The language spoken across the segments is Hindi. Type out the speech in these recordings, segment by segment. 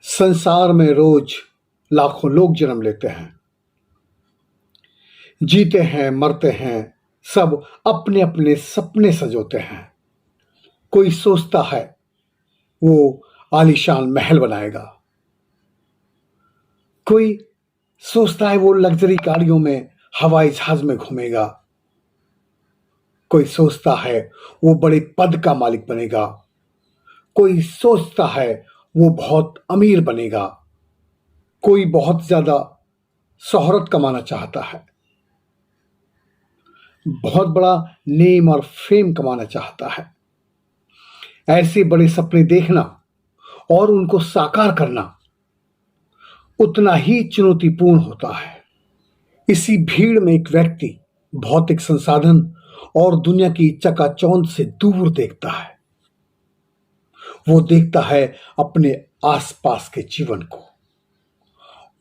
संसार में रोज लाखों लोग जन्म लेते हैं, जीते हैं, मरते हैं, सब अपने अपने सपने सजोते हैं। कोई सोचता है वो आलीशान महल बनाएगा, कोई सोचता है वो लग्जरी गाड़ियों में हवाई जहाज में घूमेगा, कोई सोचता है वो बड़े पद का मालिक बनेगा, कोई सोचता है वो बहुत अमीर बनेगा, कोई बहुत ज्यादा शोहरत कमाना चाहता है, बहुत बड़ा नेम और फेम कमाना चाहता है। ऐसे बड़े सपने देखना और उनको साकार करना उतना ही चुनौतीपूर्ण होता है। इसी भीड़ में एक व्यक्ति भौतिक संसाधन और दुनिया की चकाचौंध से दूर देखता है। वो देखता है अपने आसपास के जीवन को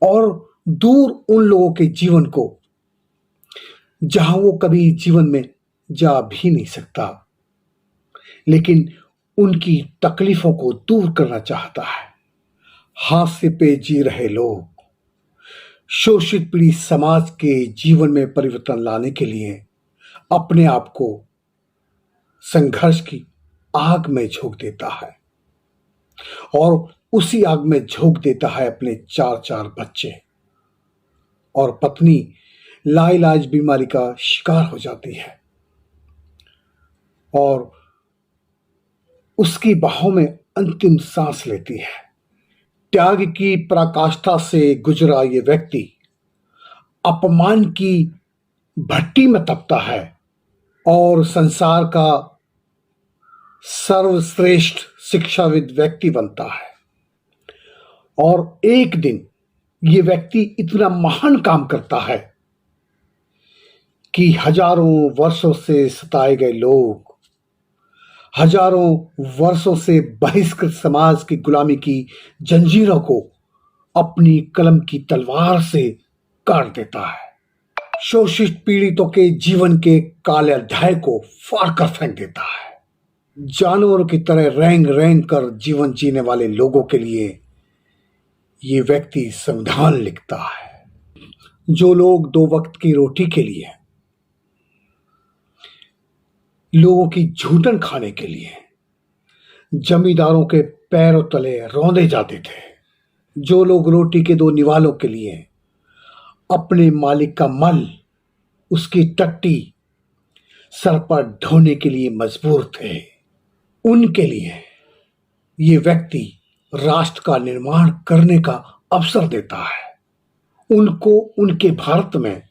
और दूर उन लोगों के जीवन को जहां वो कभी जीवन में जा भी नहीं सकता, लेकिन उनकी तकलीफों को दूर करना चाहता है। हास्य पे जी रहे लोग शोषित पीड़ित समाज के जीवन में परिवर्तन लाने के लिए अपने आप को संघर्ष की आग में झोंक देता है और उसी आग में झोंक देता है अपने चार चार बच्चे, और पत्नी लाइलाज बीमारी का शिकार हो जाती है और उसकी बाहों में अंतिम सांस लेती है। त्याग की पराकाष्ठा से गुजरा ये व्यक्ति अपमान की भट्टी में तपता है और संसार का सर्वश्रेष्ठ शिक्षाविद व्यक्ति बनता है। और एक दिन ये व्यक्ति इतना महान काम करता है कि हजारों वर्षों से सताए गए लोग, हजारों वर्षों से बहिष्कृत समाज की गुलामी की जंजीरों को अपनी कलम की तलवार से काट देता है। शोषित पीड़ितों के जीवन के काले अध्याय को फाड़ कर फेंक देता है। जानवरों की तरह रेंग रेंग कर जीवन जीने वाले लोगों के लिए ये व्यक्ति संविधान लिखता है। जो लोग दो वक्त की रोटी के लिए, लोगों की झूठन खाने के लिए जमींदारों के पैरों तले रौंदे जाते थे, जो लोग रोटी के दो निवालों के लिए अपने मालिक का मल, उसकी टट्टी सर पर ढोने के लिए मजबूर थे, उनके लिए ये व्यक्ति राष्ट्र का निर्माण करने का अवसर देता है। उनको उनके भारत में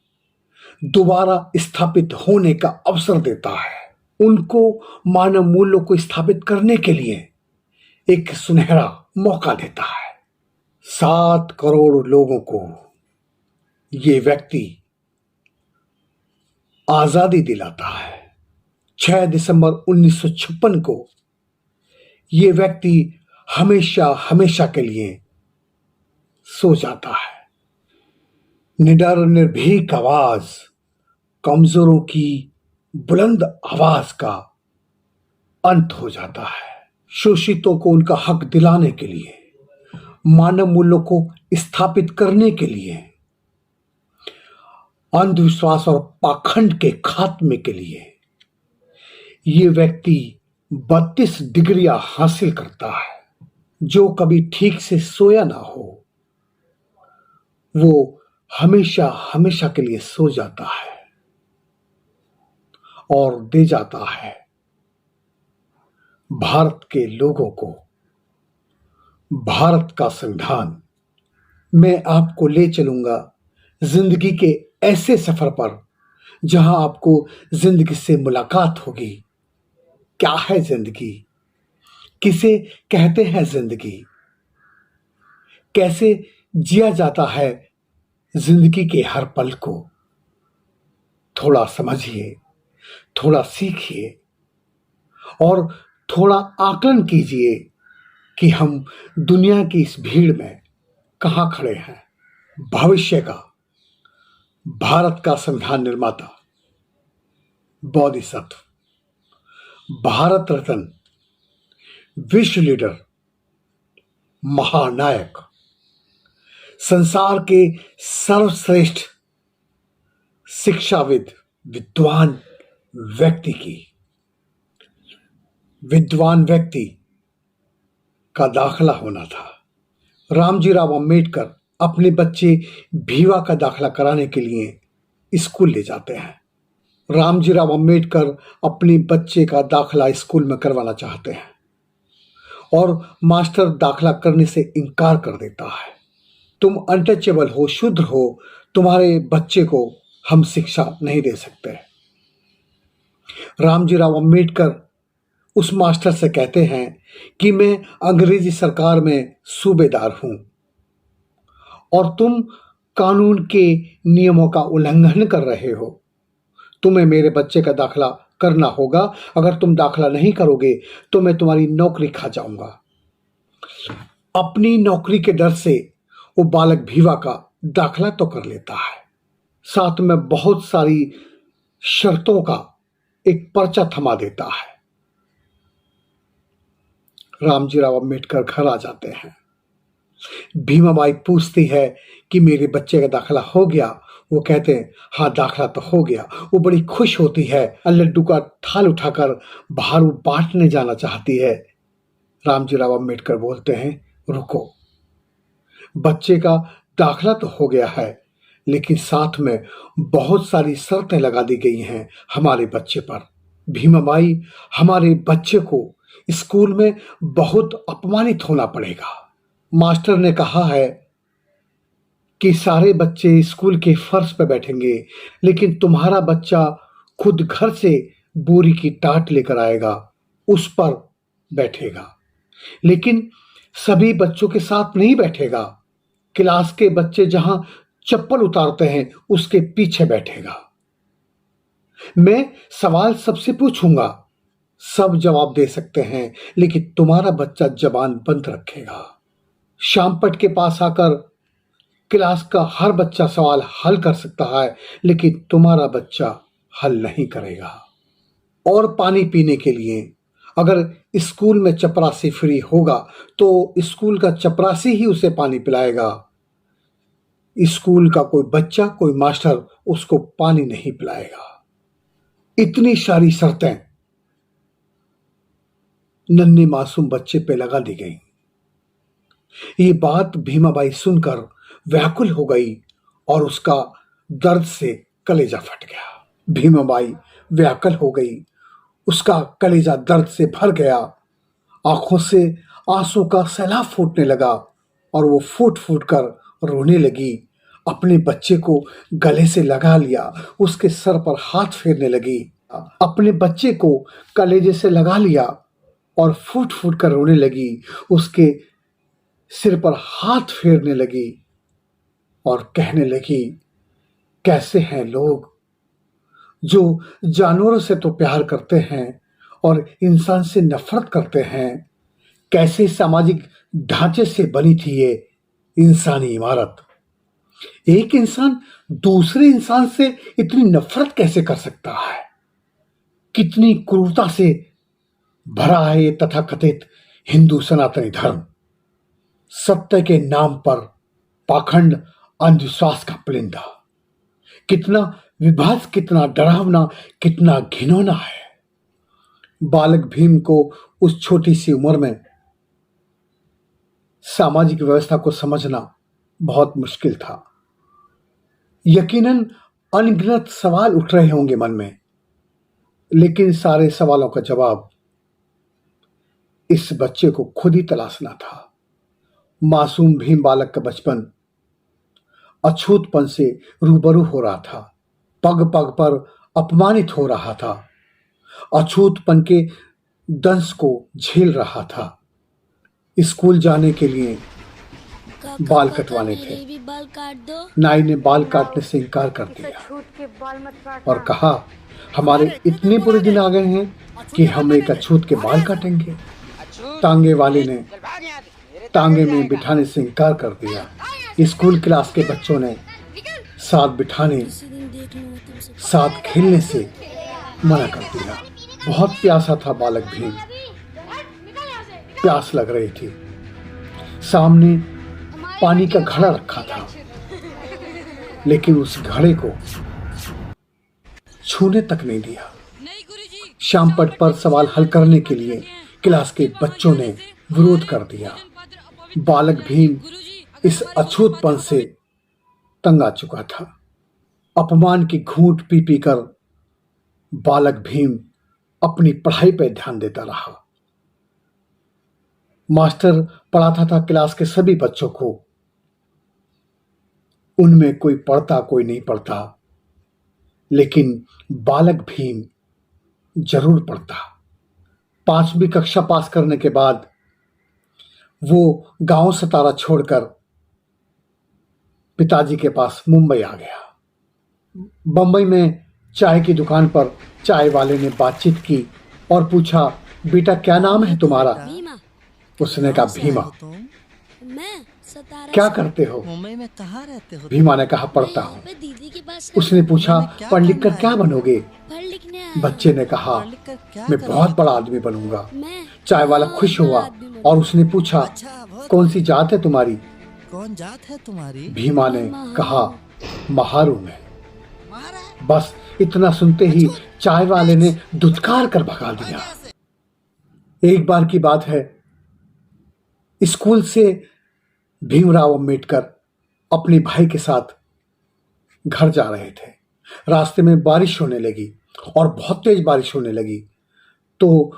दोबारा स्थापित होने का अवसर देता है। उनको मानव मूल्यों को स्थापित करने के लिए एक सुनहरा मौका देता है। 7 करोड़ लोगों को ये व्यक्ति आजादी दिलाता है। 6 दिसंबर 1956 को ये व्यक्ति हमेशा हमेशा के लिए सो जाता है। निडर निर्भीक आवाज, कमजोरों की बुलंद आवाज का अंत हो जाता है। शोषितों को उनका हक दिलाने के लिए, मानव मूल्यों को स्थापित करने के लिए, अंधविश्वास और पाखंड के खात्मे के लिए ये व्यक्ति 32 डिग्रियां हासिल करता है। जो कभी ठीक से सोया ना हो वो हमेशा हमेशा के लिए सो जाता है और दे जाता है भारत के लोगों को भारत का संविधान। मैं आपको ले चलूंगा जिंदगी के ऐसे सफर पर जहां आपको जिंदगी से मुलाकात होगी। क्या है जिंदगी? किसे कहते हैं जिंदगी? कैसे जिया जाता है जिंदगी के हर पल को? थोड़ा समझिए, थोड़ा सीखिए और थोड़ा आकलन कीजिए कि हम दुनिया की इस भीड़ में कहां खड़े हैं। भविष्य का, भारत का संविधान निर्माता, बोधिसत्व, भारत रत्न, विश्व लीडर महानायक, संसार के सर्वश्रेष्ठ शिक्षाविद, विद्वान व्यक्ति का दाखला होना था। रामजी राव अंबेडकर अपने बच्चे भीवा का दाखला कराने के लिए स्कूल ले जाते हैं। रामजी राव अंबेडकर अपने बच्चे का दाखला स्कूल में करवाना चाहते हैं और मास्टर दाखला करने से इनकार कर देता है। तुम अनटचेबल हो, शूद्र हो, तुम्हारे बच्चे को हम शिक्षा नहीं दे सकते। रामजी राव अंबेडकर उस मास्टर से कहते हैं कि मैं अंग्रेजी सरकार में सूबेदार हूं और तुम कानून के नियमों का उल्लंघन कर रहे हो। तुम्हें मेरे बच्चे का दाखला करना होगा। अगर तुम दाखला नहीं करोगे तो मैं तुम्हारी नौकरी खा जाऊंगा। अपनी नौकरी के डर से वो बालक भीवा का दाखला तो कर लेता है, साथ में बहुत सारी शर्तों का एक पर्चा थमा देता है। रामजी राव अंबेडकर घर आ जाते हैं। भीमाबाई पूछती है कि मेरे बच्चे का दाखला हो गया। वो कहते हैं हाँ, दाखला तो हो गया। वो बड़ी खुश होती है, लड्डू का थाल उठाकर बाहर बांटने जाना चाहती है। रामजी राव अंबेडकर बोलते हैं रुको, बच्चे का दाखला तो हो गया है, लेकिन साथ में बहुत सारी शर्तें लगा दी गई हैं हमारे बच्चे पर। भीमाबाई, हमारे बच्चे को स्कूल में बहुत अपमानित होना पड़ेगा। मास्टर ने कहा है कि सारे बच्चे स्कूल के फर्श पर बैठेंगे, लेकिन तुम्हारा बच्चा खुद घर से बोरी की टाट लेकर आएगा, उस पर बैठेगा। लेकिन सभी बच्चों के साथ नहीं बैठेगा। क्लास के बच्चे जहां चप्पल उतारते हैं उसके पीछे बैठेगा। मैं सवाल सबसे पूछूंगा, सब जवाब दे सकते हैं, लेकिन तुम्हारा बच्चा जबान बंद रखेगा। शामपट के पास आकर क्लास का हर बच्चा सवाल हल कर सकता है, लेकिन तुम्हारा बच्चा हल नहीं करेगा। और पानी पीने के लिए अगर स्कूल में चपरासी फ्री होगा तो स्कूल का चपरासी ही उसे पानी पिलाएगा। स्कूल का कोई बच्चा, कोई मास्टर उसको पानी नहीं पिलाएगा। इतनी सारी शर्तें नन्हे मासूम बच्चे पे लगा दी गई। ये बात भीमाबाई सुनकर व्याकुल हो गई और उसका दर्द से कलेजा फट गया। भीमाबाई व्याकुल हो गई, उसका कलेजा दर्द से भर गया, आंखों से आंसू का सैलाब फूटने लगा और वो फूट फूट कर रोने लगी। अपने बच्चे को गले से लगा लिया, उसके सर पर हाथ फेरने लगी। अपने बच्चे को कलेजे से लगा लिया और फूट फूट कर रोने लगी, उसके सिर पर हाथ फेरने लगी और कहने लगी, कैसे हैं लोग जो जानवरों से तो प्यार करते हैं और इंसान से नफरत करते हैं। कैसे सामाजिक ढांचे से बनी थी ये इंसानी इमारत। एक इंसान दूसरे इंसान से इतनी नफरत कैसे कर सकता है। कितनी क्रूरता से भरा है ये तथाकथित हिंदू सनातनी धर्म। सत्य के नाम पर पाखंड, अंधविश्वास का पुलिंदा। कितना विभत्स, कितना डरावना, कितना घिनौना है। बालक भीम को उस छोटी सी उम्र में सामाजिक व्यवस्था को समझना बहुत मुश्किल था। यकीनन अनगिनत सवाल उठ रहे होंगे मन में, लेकिन सारे सवालों का जवाब इस बच्चे को खुद ही तलाशना था। मासूम भीम बालक का बचपन अछूतपन से रूबरू हो रहा था, पग पग पर अपमानित हो रहा था, अछूतपन के दंश को झेल रहा था। स्कूल जाने के लिए बाल कटवाने थे। नाई ने बाल काटने से इनकार कर दिया और कहा, हमारे इतने बुरे दिन आ गए हैं कि हम एक अछूत के बाल काटेंगे। तांगे वाले ने तांगे में बिठाने से इनकार कर दिया। स्कूल क्लास के बच्चों ने साथ बिठाने, साथ खेलने से मना कर दिया। बहुत प्यासा था बालक भीम, प्यास लग रही थी। सामने पानी का घड़ा रखा था, लेकिन उस घड़े को छूने तक नहीं दिया। शाम पट पर सवाल हल करने के लिए क्लास के बच्चों ने विरोध कर दिया। बालक भीम इस अछूतपन से तंग आ चुका था। अपमान की घूंट पी पी कर बालक भीम अपनी पढ़ाई पर ध्यान देता रहा। मास्टर पढ़ाता था क्लास के सभी बच्चों को। उनमें कोई पढ़ता कोई नहीं पढ़ता, लेकिन बालक भीम जरूर पढ़ता। 5वीं कक्षा पास करने के बाद वो गांव सतारा छोड़कर पिताजी के पास मुंबई आ गया। बंबई में चाय की दुकान पर चाय वाले ने बातचीत की और पूछा, बेटा क्या नाम है तुम्हारा? उसने कहा, भीमा। क्या करते हो? मुंबई में कहाँ रहते हो? भीमा ने कहा, पढ़ता हूँ। उसने पूछा, पढ़ लिख कर क्या बनोगे? बच्चे ने कहा, मैं बहुत बड़ा आदमी बनूंगा। चाय वाला खुश हुआ और उसने पूछा, कौन सी जात है तुम्हारी? कौन जात है तुम्हारी? भीमा ने कहा, महारू में। बस इतना सुनते ही चाय वाले ने धुतकार कर भगा दिया। एक बार की बात है, स्कूल से भीमराव अंबेडकर अपने भाई के साथ घर जा रहे थे। रास्ते में बारिश होने लगी और बहुत तेज बारिश होने लगी। तो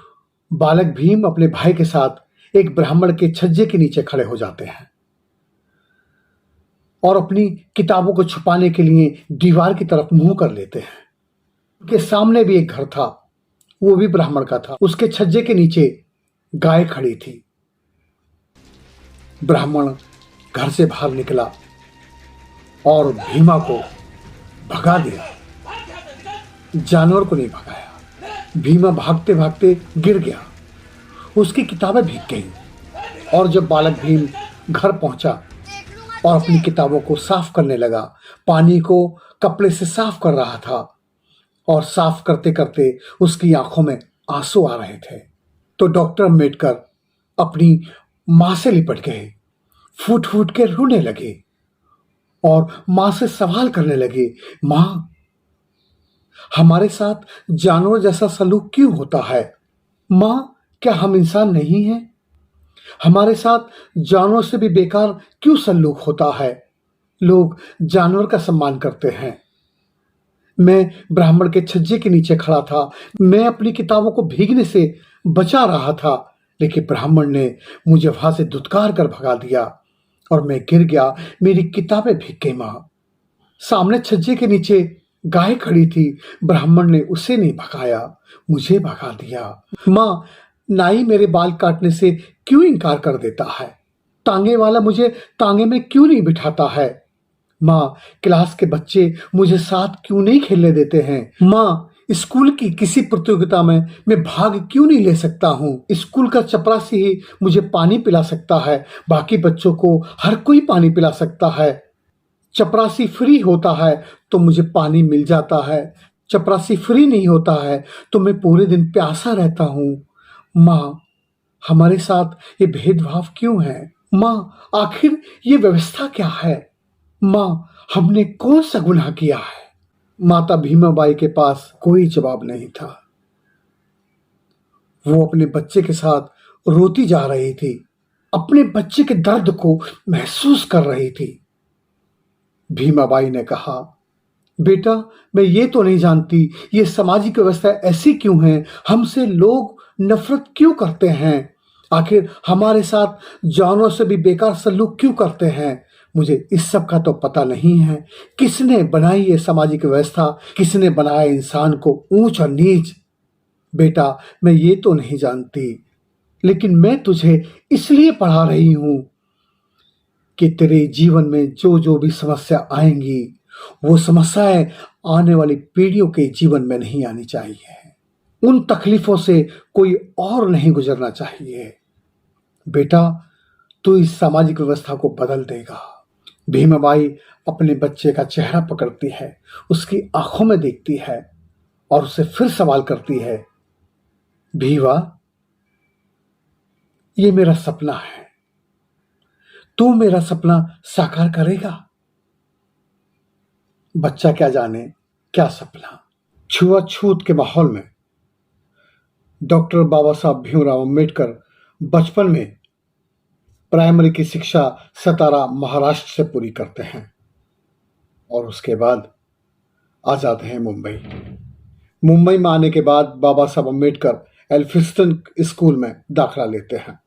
बालक भीम अपने भाई के साथ एक ब्राह्मण के छज्जे के नीचे खड़े हो जाते हैं और अपनी किताबों को छुपाने के लिए दीवार की तरफ मुंह कर लेते हैं। उनके सामने भी एक घर था, वो भी ब्राह्मण का था। उसके छज्जे के नीचे गाय खड़ी थी। ब्राह्मण घर से बाहर निकला और भीमा को भगा दिया। जानवर को नहीं भगाया। भीमा भागते भागते गिर गया। उसकी किताबें भीग गईं और जब बालक भीम घर पहुंचा और अपनी किताबों को साफ करने लगा, पानी को कपड़े से साफ कर रहा था और साफ करते करते उसकी आंखों में आंसू आ रहे थे, तो डॉक्टर अम्बेडकर अपनी मां से लिपट गए, फूट फूट के रोने लगे और मां से सवाल करने लगे, मां, हमारे साथ जानवर जैसा सलूक क्यों होता है? मां, क्या हम इंसान नहीं हैं? हमारे साथ जानवर से भी बेकार क्यों सलूक होता है? लोग जानवर का सम्मान करते हैं। मैं ब्राह्मण के छज्जे के नीचे खड़ा था। मैं अपनी किताबों को भीगने से बचा रहा था, लेकिन ब्राह्मण ने मुझे वहां से धुतकार कर भगा दिया और मैं गिर गया। मेरी किताबें भीग गई। मां, सामने छज्जे के नीचे गाय खड़ी थी। ब्राह्मण ने उसे नहीं भगाया, मुझे भगा दिया। मां, नाई मेरे बाल काटने से क्यों इनकार कर देता है? तांगे वाला मुझे तांगे में क्यों नहीं बिठाता है? मां, क्लास के बच्चे मुझे साथ क्यों नहीं खेलने देते हैं? मां, स्कूल की किसी प्रतियोगिता में मैं भाग क्यों नहीं ले सकता हूँ? स्कूल का चपरासी ही मुझे पानी पिला सकता है, बाकी बच्चों को हर कोई पानी पिला सकता है। चपरासी फ्री होता है तो मुझे पानी मिल जाता है, चपरासी फ्री नहीं होता है तो मैं पूरे दिन प्यासा रहता हूँ। माँ, हमारे साथ ये भेदभाव क्यों है? माँ, आखिर ये व्यवस्था क्या है? माँ, हमने कौन सा गुनाह किया है? माता भीमाबाई के पास कोई जवाब नहीं था। वो अपने बच्चे के साथ रोती जा रही थी, अपने बच्चे के दर्द को महसूस कर रही थी। भीमाबाई ने कहा, बेटा, मैं ये तो नहीं जानती ये सामाजिक व्यवस्था ऐसी क्यों है, हमसे लोग नफरत क्यों करते हैं, आखिर हमारे साथ जानवरों से भी बेकार सलूक क्यों करते हैं? मुझे इस सब का तो पता नहीं है। किसने बनाई ये सामाजिक व्यवस्था? किसने बनाया इंसान को ऊंच और नीच? बेटा, मैं ये तो नहीं जानती, लेकिन मैं तुझे इसलिए पढ़ा रही हूं कि तेरे जीवन में जो जो भी समस्या आएंगी, वो समस्याएं आने वाली पीढ़ियों के जीवन में नहीं आनी चाहिए। उन तकलीफों से कोई और नहीं गुजरना चाहिए। बेटा, तू इस सामाजिक व्यवस्था को बदल देगा। भीमाबाई अपने बच्चे का चेहरा पकड़ती है, उसकी आंखों में देखती है और उससे फिर सवाल करती है, भीवा, ये मेरा सपना है, तू मेरा सपना साकार करेगा। बच्चा क्या जाने क्या सपना। छुआछूत के माहौल में डॉक्टर बाबा साहब भीमराव अम्बेडकर बचपन में प्राइमरी की शिक्षा सतारा महाराष्ट्र से पूरी करते हैं और उसके बाद आ जाते हैं मुंबई। मुंबई में आने के बाद बाबा साहब अम्बेडकर एल्फिंस्टन स्कूल में दाखिला लेते हैं।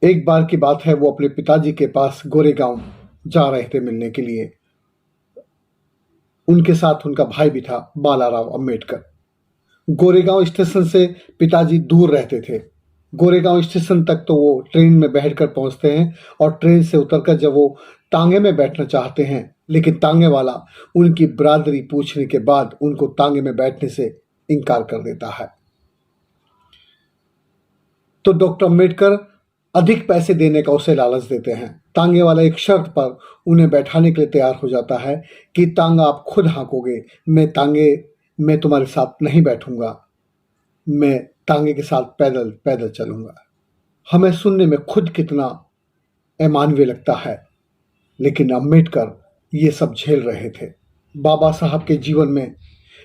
एक बार की बात है, वो अपने पिताजी के पास गोरेगांव जा रहे थे मिलने के लिए। उनके साथ उनका भाई भी था, बालाराव अम्बेडकर। गोरेगांव स्टेशन से पिताजी दूर रहते थे। गोरेगांव स्टेशन तक तो वो ट्रेन में बैठकर पहुंचते हैं और ट्रेन से उतरकर जब वो तांगे में बैठना चाहते हैं, लेकिन तांगे वाला उनकी बरादरी पूछने के बाद उनको तांगे में बैठने से इनकार कर देता है। तो डॉक्टर अम्बेडकर अधिक पैसे देने का उसे लालच देते हैं। तांगे वाला एक शर्त पर उन्हें बैठाने के लिए तैयार हो जाता है कि तांगा आप खुद हाँकोगे, मैं तुम्हारे साथ नहीं बैठूंगा, मैं तांगे के साथ पैदल पैदल चलूंगा। हमें सुनने में खुद कितना अमानवीय लगता है, लेकिन अम्बेडकर ये सब झेल रहे थे। बाबा साहब के जीवन में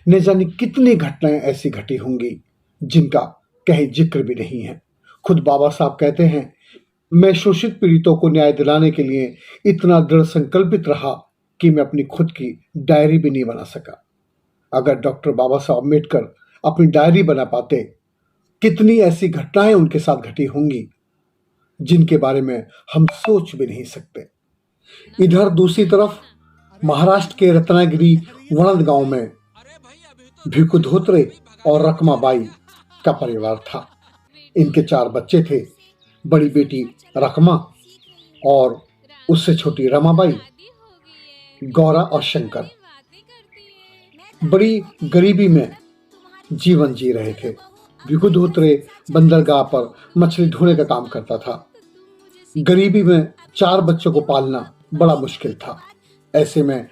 न जाने कितनी घटनाएं ऐसी घटी होंगी जिनका कहीं जिक्र भी नहीं है। खुद बाबा साहब कहते हैं, मैं शोषित पीड़ितों को न्याय दिलाने के लिए इतना दृढ़ संकल्पित रहा कि मैं अपनी खुद की डायरी भी नहीं बना सका। अगर डॉक्टर बाबा साहब अम्बेडकर अपनी डायरी बना पाते, कितनी ऐसी घटनाएं उनके साथ घटी होंगी जिनके बारे में हम सोच भी नहीं सकते। इधर दूसरी तरफ महाराष्ट्र के रत्नागिरी वणद गांव में भिकू धोत्रे और रकमाबाई का परिवार था। इनके 4 बच्चे थे, बड़ी बेटी रकमा और उससे छोटी रमाबाई, गौरा और शंकर। बड़ी गरीबी में जीवन जी रहे थे। भिकू धोत्रे बंदरगाह पर मछली ढोने का काम करता था। गरीबी में 4 बच्चों को पालना बड़ा मुश्किल था। ऐसे में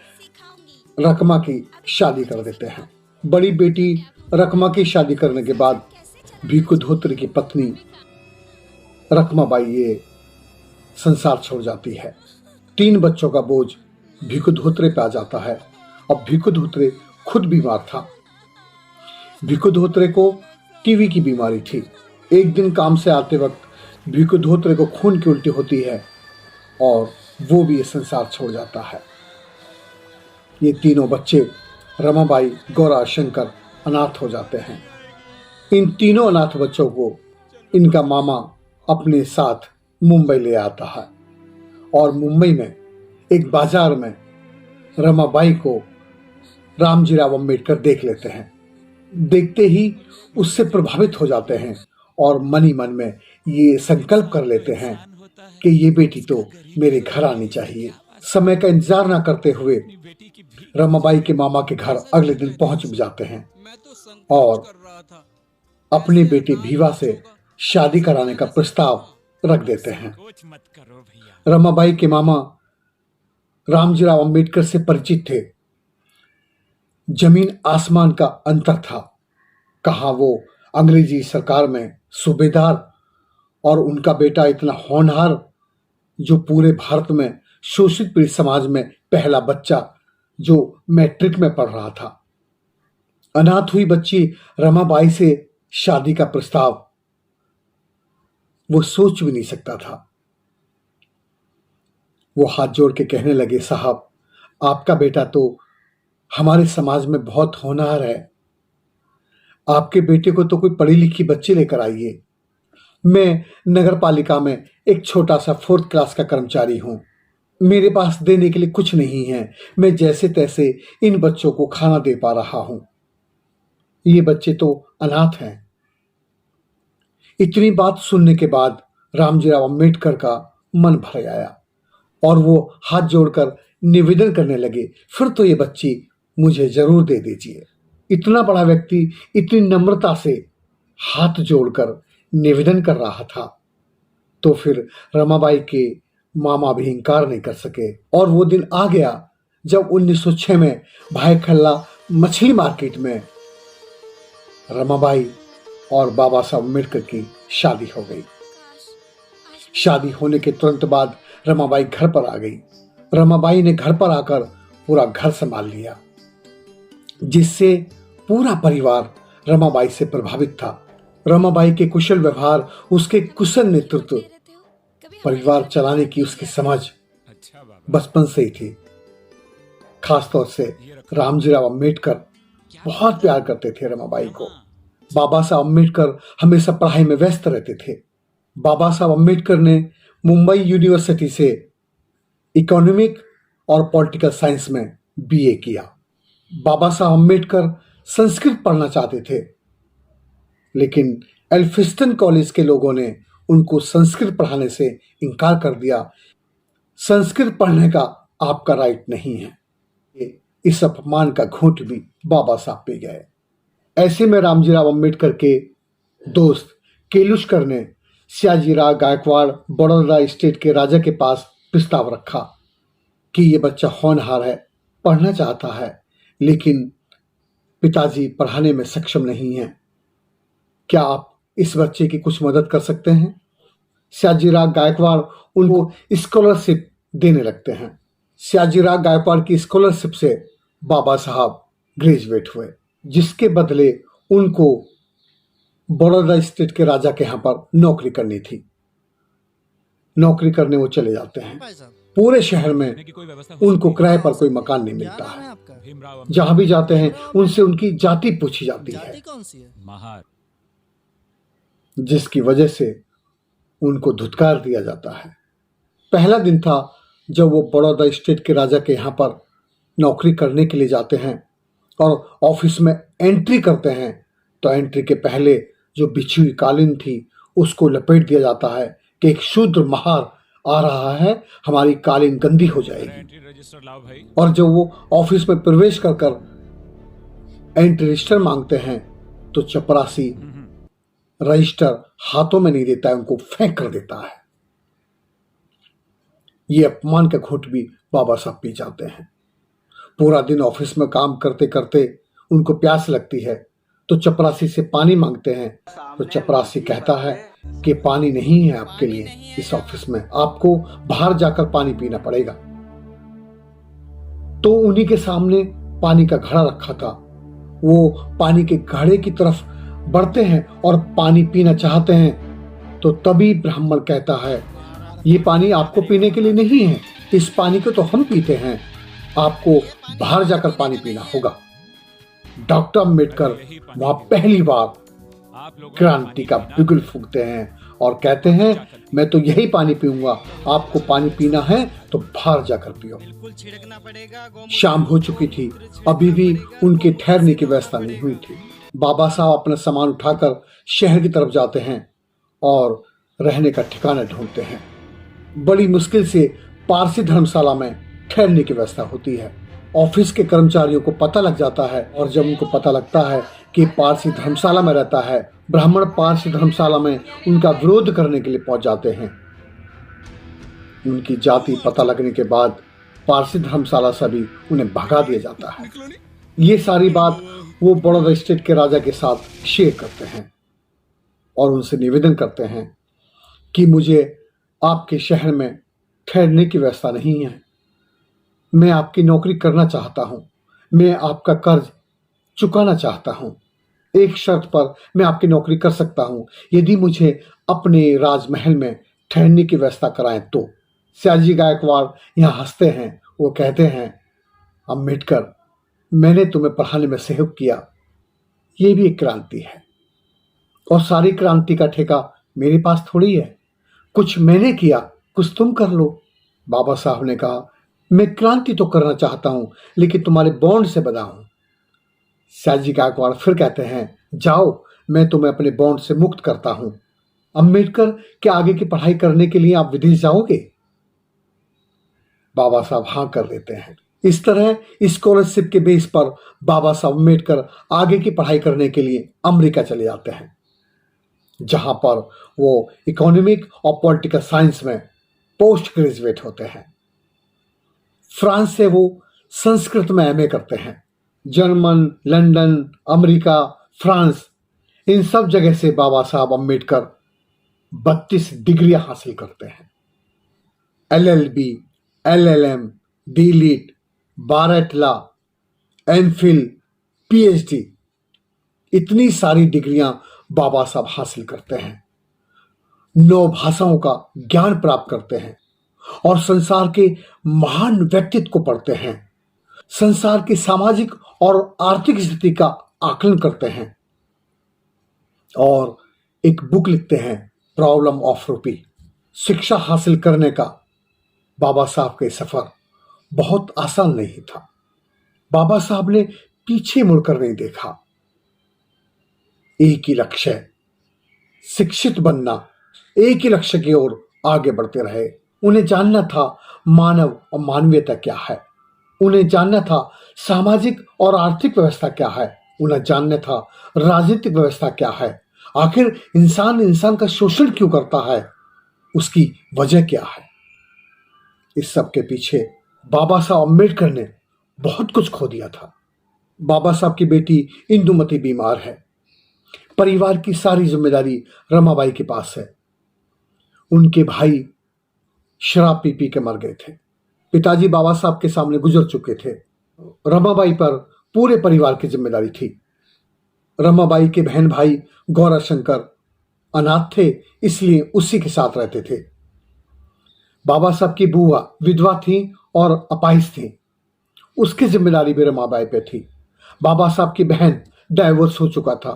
रकमा की शादी कर देते हैं। बड़ी बेटी रकमा की शादी करने के बाद भिकू धोत्रे की पत्नी रकमाबाई ये संसार छोड़ जाती है। 3 बच्चों का बोझ भिकू धोत्रे पे आ जाता है। अब भिकू धोत्रे खुद बीमार था। भिकू धोत्रे को टीबी की बीमारी थी। एक दिन काम से आते वक्त भिकू धोत्रे को खून की उल्टी होती है और वो भी ये संसार छोड़ जाता है। ये तीनों बच्चे रमाबाई, गौरा, शंकर अनाथ हो जाते हैं। इन तीनों अनाथ बच्चों को इनका मामा अपने साथ मुंबई ले आता है और मुंबई में एक बाजार में रमाबाई को रामजीराव अम्बेडकर देख लेते हैं। देखते ही उससे प्रभावित हो जाते हैं और मन ही मन में ये संकल्प कर लेते हैं कि ये बेटी तो मेरे घर आनी चाहिए। समय का इंतजार ना करते हुए रमाबाई के मामा के घर अगले दिन पहुंच जाते हैं और अपनी बेटी भीवा से शादी कराने का प्रस्ताव रख देते हैं। रमाबाई के मामा रामजीराव अम्बेडकर से परिचित थे। जमीन आसमान का अंतर था। कहाँ वो अंग्रेजी सरकार में सूबेदार और उनका बेटा इतना होनहार जो पूरे भारत में शोषित पीड़ित समाज में पहला बच्चा जो मैट्रिक में पढ़ रहा था। अनाथ हुई बच्ची रमाबाई से शादी का प्रस्ताव वो सोच भी नहीं सकता था। वो हाथ जोड़ के कहने लगे, साहब आपका बेटा तो हमारे समाज में बहुत होनहार है, आपके बेटे को तो कोई पढ़ी लिखी बच्ची लेकर आइए। मैं नगर पालिका में एक छोटा सा 4th क्लास का कर्मचारी हूं, मेरे पास देने के लिए कुछ नहीं है। मैं जैसे तैसे इन बच्चों को खाना दे पा रहा हूं। ये बच्चे तो अनाथ हैं। इतनी बात सुनने के बाद रामजीराव अम्बेडकर का मन भर आया और वो हाथ जोड़कर निवेदन करने लगे, फिर तो ये बच्ची मुझे जरूर दे दीजिए। इतना बड़ा व्यक्ति इतनी नम्रता से हाथ जोड़कर निवेदन कर रहा था तो फिर रमाबाई के मामा भी इंकार नहीं कर सके। और वो दिन आ गया जब 1906 में भाई खल्ला मछली मार्केट में रमाबाई और बाबा साहब अम्बेडकर की शादी हो गई। शादी होने के तुरंत बाद रमाबाई घर पर आ गई। रमाबाई ने घर पर आकर पूरा घर संभाल लिया, जिससे पूरा परिवार रमाबाई से प्रभावित था। रमाबाई के कुशल व्यवहार, उसके कुशल नेतृत्व, परिवार चलाने की उसकी समझ बचपन से ही थी। खासतौर से रामजीराव अम्बेडकर बहुत प्यार करते थे रमाबाई को। बाबा साहब अम्बेडकर हमेशा पढ़ाई में व्यस्त रहते थे। बाबा साहब अम्बेडकर ने मुंबई यूनिवर्सिटी से इकोनॉमिक और पॉलिटिकल साइंस में बीए किया। बाबा साहब अम्बेडकर संस्कृत पढ़ना चाहते थे, लेकिन एल्फिस्टन कॉलेज के लोगों ने उनको संस्कृत पढ़ाने से इनकार कर दिया। संस्कृत पढ़ने का आपका राइट नहीं है। इस अपमान का घूंट भी बाबा साहब पी गए। ऐसे में रामजीराव अम्बेडकर के दोस्त केलुष्कर ने सयाजीराव गायकवाड़ बड़ौदा स्टेट के राजा के पास प्रस्ताव रखा कि ये बच्चा होनहार है, पढ़ना चाहता है, लेकिन पिताजी पढ़ाने में सक्षम नहीं है। क्या आप इस बच्चे की कुछ मदद कर सकते हैं? सयाजीराव गायकवाड़ उनको स्कॉलरशिप देने लगते हैं। सयाजीराव गायकवाड़ की स्कॉलरशिप से बाबा साहब ग्रेजुएट हुए, जिसके बदले उनको बड़ौदा स्टेट के राजा के यहाँ पर नौकरी करनी थी। नौकरी करने वो चले जाते हैं। पूरे शहर में उनको किराए पर कोई मकान नहीं मिलता है। जहां भी जाते हैं उनसे उनकी जाति पूछी जाती है, जिसकी वजह से उनको धुतकार दिया जाता है। पहला दिन था जब वो बड़ौदा स्टेट के राजा के यहाँ पर नौकरी करने के लिए जाते हैं और ऑफिस में एंट्री करते हैं, तो एंट्री के पहले जो बिछी हुई कालीन थी उसको लपेट दिया जाता है कि एक शूद्र महार आ रहा है, हमारी कालीन गंदी हो जाएगी। और जब वो ऑफिस में प्रवेश कर एंट्री रजिस्टर मांगते हैं तो चपरासी रजिस्टर हाथों में नहीं देता है, उनको फेंक कर देता है। ये अपमान का घूंट भी बाबा साहब पी जाते हैं। पूरा दिन ऑफिस में काम करते करते उनको प्यास लगती है, तो चपरासी से पानी मांगते हैं। तो चपरासी कहता है कि पानी नहीं है आपके लिए इस ऑफिस में, आपको बाहर जाकर पानी पीना पड़ेगा। तो उन्हीं के सामने पानी का घड़ा रखा था। वो पानी के घड़े की तरफ बढ़ते हैं और पानी पीना चाहते हैं, तो तभी ब्राह्मण कहता है, ये पानी आपको पीने के लिए नहीं है, इस पानी को तो हम पीते हैं, आपको बाहर जाकर पानी पीना होगा। डॉक्टर अम्बेडकर वहां पहली बार क्रांति का बिगुल फूंकते हैं और कहते हैं, मैं तो यही पानी पीऊंगा, आपको पानी पीना है तो बाहर जाकर पियो। शाम हो चुकी थी, अभी भी उनके ठहरने की व्यवस्था नहीं हुई थी। बाबा साहब अपना सामान उठाकर शहर की तरफ जाते हैं और रहने का ठिकाना ढूंढते हैं। बड़ी मुश्किल से पारसी धर्मशाला में ठहरने की व्यवस्था होती है। ऑफिस के कर्मचारियों को पता लग जाता है, और जब उनको पता लगता है कि पारसी धर्मशाला में रहता है, ब्राह्मण पारसी धर्मशाला में उनका विरोध करने के लिए पहुंच जाते हैं। उनकी जाति पता लगने के बाद पारसी धर्मशाला से भी उन्हें भगा दिया जाता है। ये सारी बात वो बड़ौदा स्टेट के राजा के साथ शेयर करते हैं और उनसे निवेदन करते हैं कि मुझे आपके शहर में ठहरने की व्यवस्था नहीं है, मैं आपकी नौकरी करना चाहता हूं, मैं आपका कर्ज चुकाना चाहता हूं। एक शर्त पर मैं आपकी नौकरी कर सकता हूं, यदि मुझे अपने राजमहल में ठहरने की व्यवस्था कराएं तो। सयाजी गायकवाड़ यहाँ हंसते हैं। वो कहते हैं, अम्बेडकर, मैंने तुम्हें पढ़ाने में सहयोग किया, ये भी एक क्रांति है, और सारी क्रांति का ठेका मेरे पास थोड़ी है। कुछ मैंने किया, कुछ तुम कर लो। बाबा साहब ने कहा, मैं क्रांति तो करना चाहता हूं, लेकिन तुम्हारे बॉन्ड से बंधा हूं। सयाजी गायकवाड़ फिर कहते हैं, जाओ, मैं तुम्हें अपने बॉन्ड से मुक्त करता हूं। अम्बेडकर, क्या आगे की पढ़ाई करने के लिए आप विदेश जाओगे? बाबा साहब हाँ कर देते हैं। इस तरह स्कॉलरशिप के बेस पर बाबा साहब अम्बेडकर आगे की पढ़ाई करने के लिए अमेरिका चले जाते हैं, जहां पर वो इकोनॉमिक और पॉलिटिकल साइंस में पोस्ट ग्रेजुएट होते हैं। फ्रांस से वो संस्कृत में एमए करते हैं। जर्मन, लंदन, अमेरिका, फ्रांस, इन सब जगह से बाबा साहब अम्बेडकर 32 डिग्रियां हासिल करते हैं। LLB, LLM, DLitt, bar at law, MPhil, PhD, इतनी सारी डिग्रियां बाबा साहब हासिल करते हैं। 9 भाषाओं का ज्ञान प्राप्त करते हैं और संसार के महान व्यक्तित्व को पढ़ते हैं। संसार की सामाजिक और आर्थिक स्थिति का आकलन करते हैं और एक बुक लिखते हैं, प्रॉब्लम ऑफ रूपी। शिक्षा हासिल करने का बाबा साहब के सफर बहुत आसान नहीं था। बाबा साहब ने पीछे मुड़कर नहीं देखा। एक ही लक्ष्य, शिक्षित बनना, एक ही लक्ष्य की ओर आगे बढ़ते रहे। उन्हें जानना था मानव और मानवीयता क्या है। उन्हें जानना था सामाजिक और आर्थिक व्यवस्था क्या है। उन्हें जानना था राजनीतिक व्यवस्था क्या है। आखिर इंसान का शोषण क्यों करता है, उसकी वजह क्या है। इस सब के पीछे बाबा साहब अम्बेडकर ने बहुत कुछ खो दिया था। बाबा साहब की बेटी इंदुमती बीमार है। परिवार की सारी जिम्मेदारी रमाबाई के पास है। उनके भाई शराब पी पी के मर गए थे। पिताजी बाबा साहब के सामने गुजर चुके थे। रमाबाई पर पूरे परिवार की जिम्मेदारी थी। रमाबाई के बहन भाई गौरा शंकर अनाथ थे, इसलिए उसी के साथ रहते थे। बाबा साहब की बुआ विधवा थी और अपाहिज थी, उसकी जिम्मेदारी भी रमाबाई पे थी। बाबा साहब की बहन डाइवोर्स हो चुका था,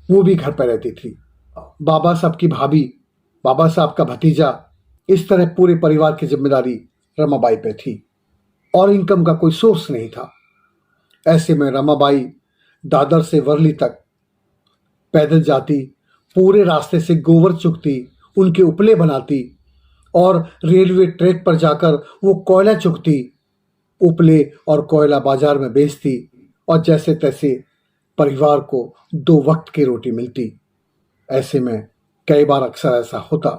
वो भी घर पर रहती थी। बाबा साहब की भाभी, बाबा साहब का भतीजा, इस तरह पूरे परिवार की जिम्मेदारी रमाबाई पे थी और इनकम का कोई सोर्स नहीं था। ऐसे में रमाबाई दादर से वर्ली तक पैदल जाती, पूरे रास्ते से गोबर चुगती, उनके उपले बनाती और रेलवे ट्रैक पर जाकर वो कोयला चुगती, उपले और कोयला बाजार में बेचती और जैसे तैसे परिवार को 2 वक्त की रोटी मिलती। ऐसे में कई बार अक्सर ऐसा होता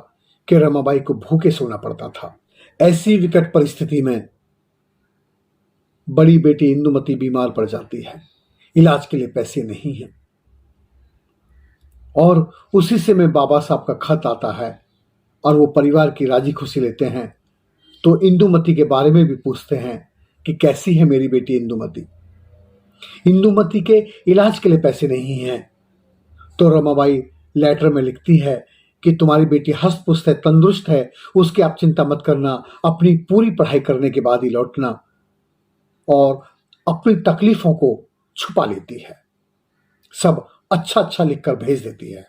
कि रमाबाई को भूखे सोना पड़ता था। ऐसी विकट परिस्थिति में बड़ी बेटी इंदुमती बीमार पड़ जाती है। इलाज के लिए पैसे नहीं हैं और उसी से में बाबा साहब का खत आता है और वो परिवार की राजी खुशी लेते हैं। तो इंदुमती के बारे में भी पूछते हैं कि कैसी है मेरी बेटी इंदुमती। इंदुमती के इलाज के लिए पैसे नहीं हैं तो रमाबाई लेटर में लिखती है कि तुम्हारी बेटी हस्त पुस्त है, तंदुरुस्त है, उसकी आप चिंता मत करना, अपनी पूरी पढ़ाई करने के बाद ही लौटना, और अपनी तकलीफों को छुपा लेती है। सब अच्छा अच्छा लिखकर भेज देती है।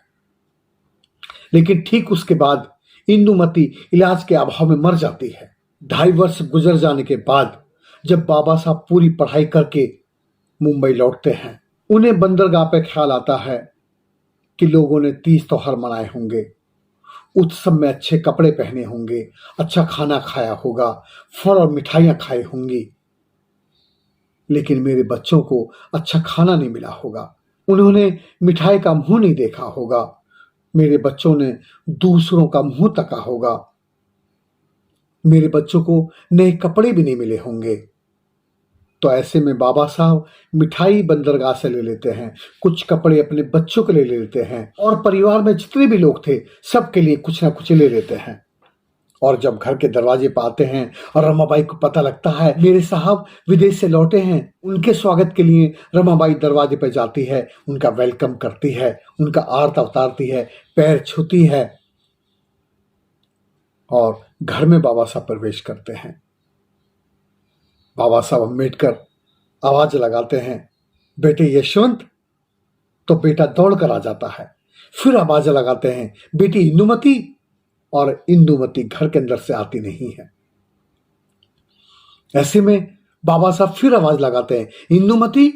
लेकिन ठीक उसके बाद इंदुमती इलाज के अभाव में मर जाती है। 2.5 वर्ष गुजर जाने के बाद जब बाबा साहब पूरी पढ़ाई करके मुंबई लौटते हैं, उन्हें बंदरगाह पे ख्याल आता है कि लोगों ने तीज त्योहार मनाए होंगे, उत्सव में अच्छे कपड़े पहने होंगे, अच्छा खाना खाया होगा, फल और मिठाइयां खाई होंगी, लेकिन मेरे बच्चों को अच्छा खाना नहीं मिला होगा, उन्होंने मिठाई का मुंह नहीं देखा होगा, मेरे बच्चों ने दूसरों का मुंह तका होगा, मेरे बच्चों को नए कपड़े भी नहीं मिले होंगे। तो ऐसे में बाबा साहब मिठाई बंदरगाह से ले लेते हैं, कुछ कपड़े अपने बच्चों के लिए ले लेते हैं और परिवार में जितने भी लोग थे सबके लिए कुछ ना कुछ ले लेते हैं। और जब घर के दरवाजे पर आते हैं और रमाबाई को पता लगता है मेरे साहब विदेश से लौटे हैं, उनके स्वागत के लिए रमाबाई दरवाजे पर जाती है, उनका वेलकम करती है, उनका आरता उतारती है, पैर छूती है और घर में बाबा साहब प्रवेश करते हैं। बाबा साहब अम्बेडकर आवाज लगाते हैं, बेटे यशवंत, तो बेटा दौड़ कर आ जाता है। फिर आवाज लगाते हैं, बेटी इंदुमती, और इंदुमती घर के अंदर से आती नहीं है। ऐसे में बाबा साहब फिर आवाज लगाते हैं, इंदुमती।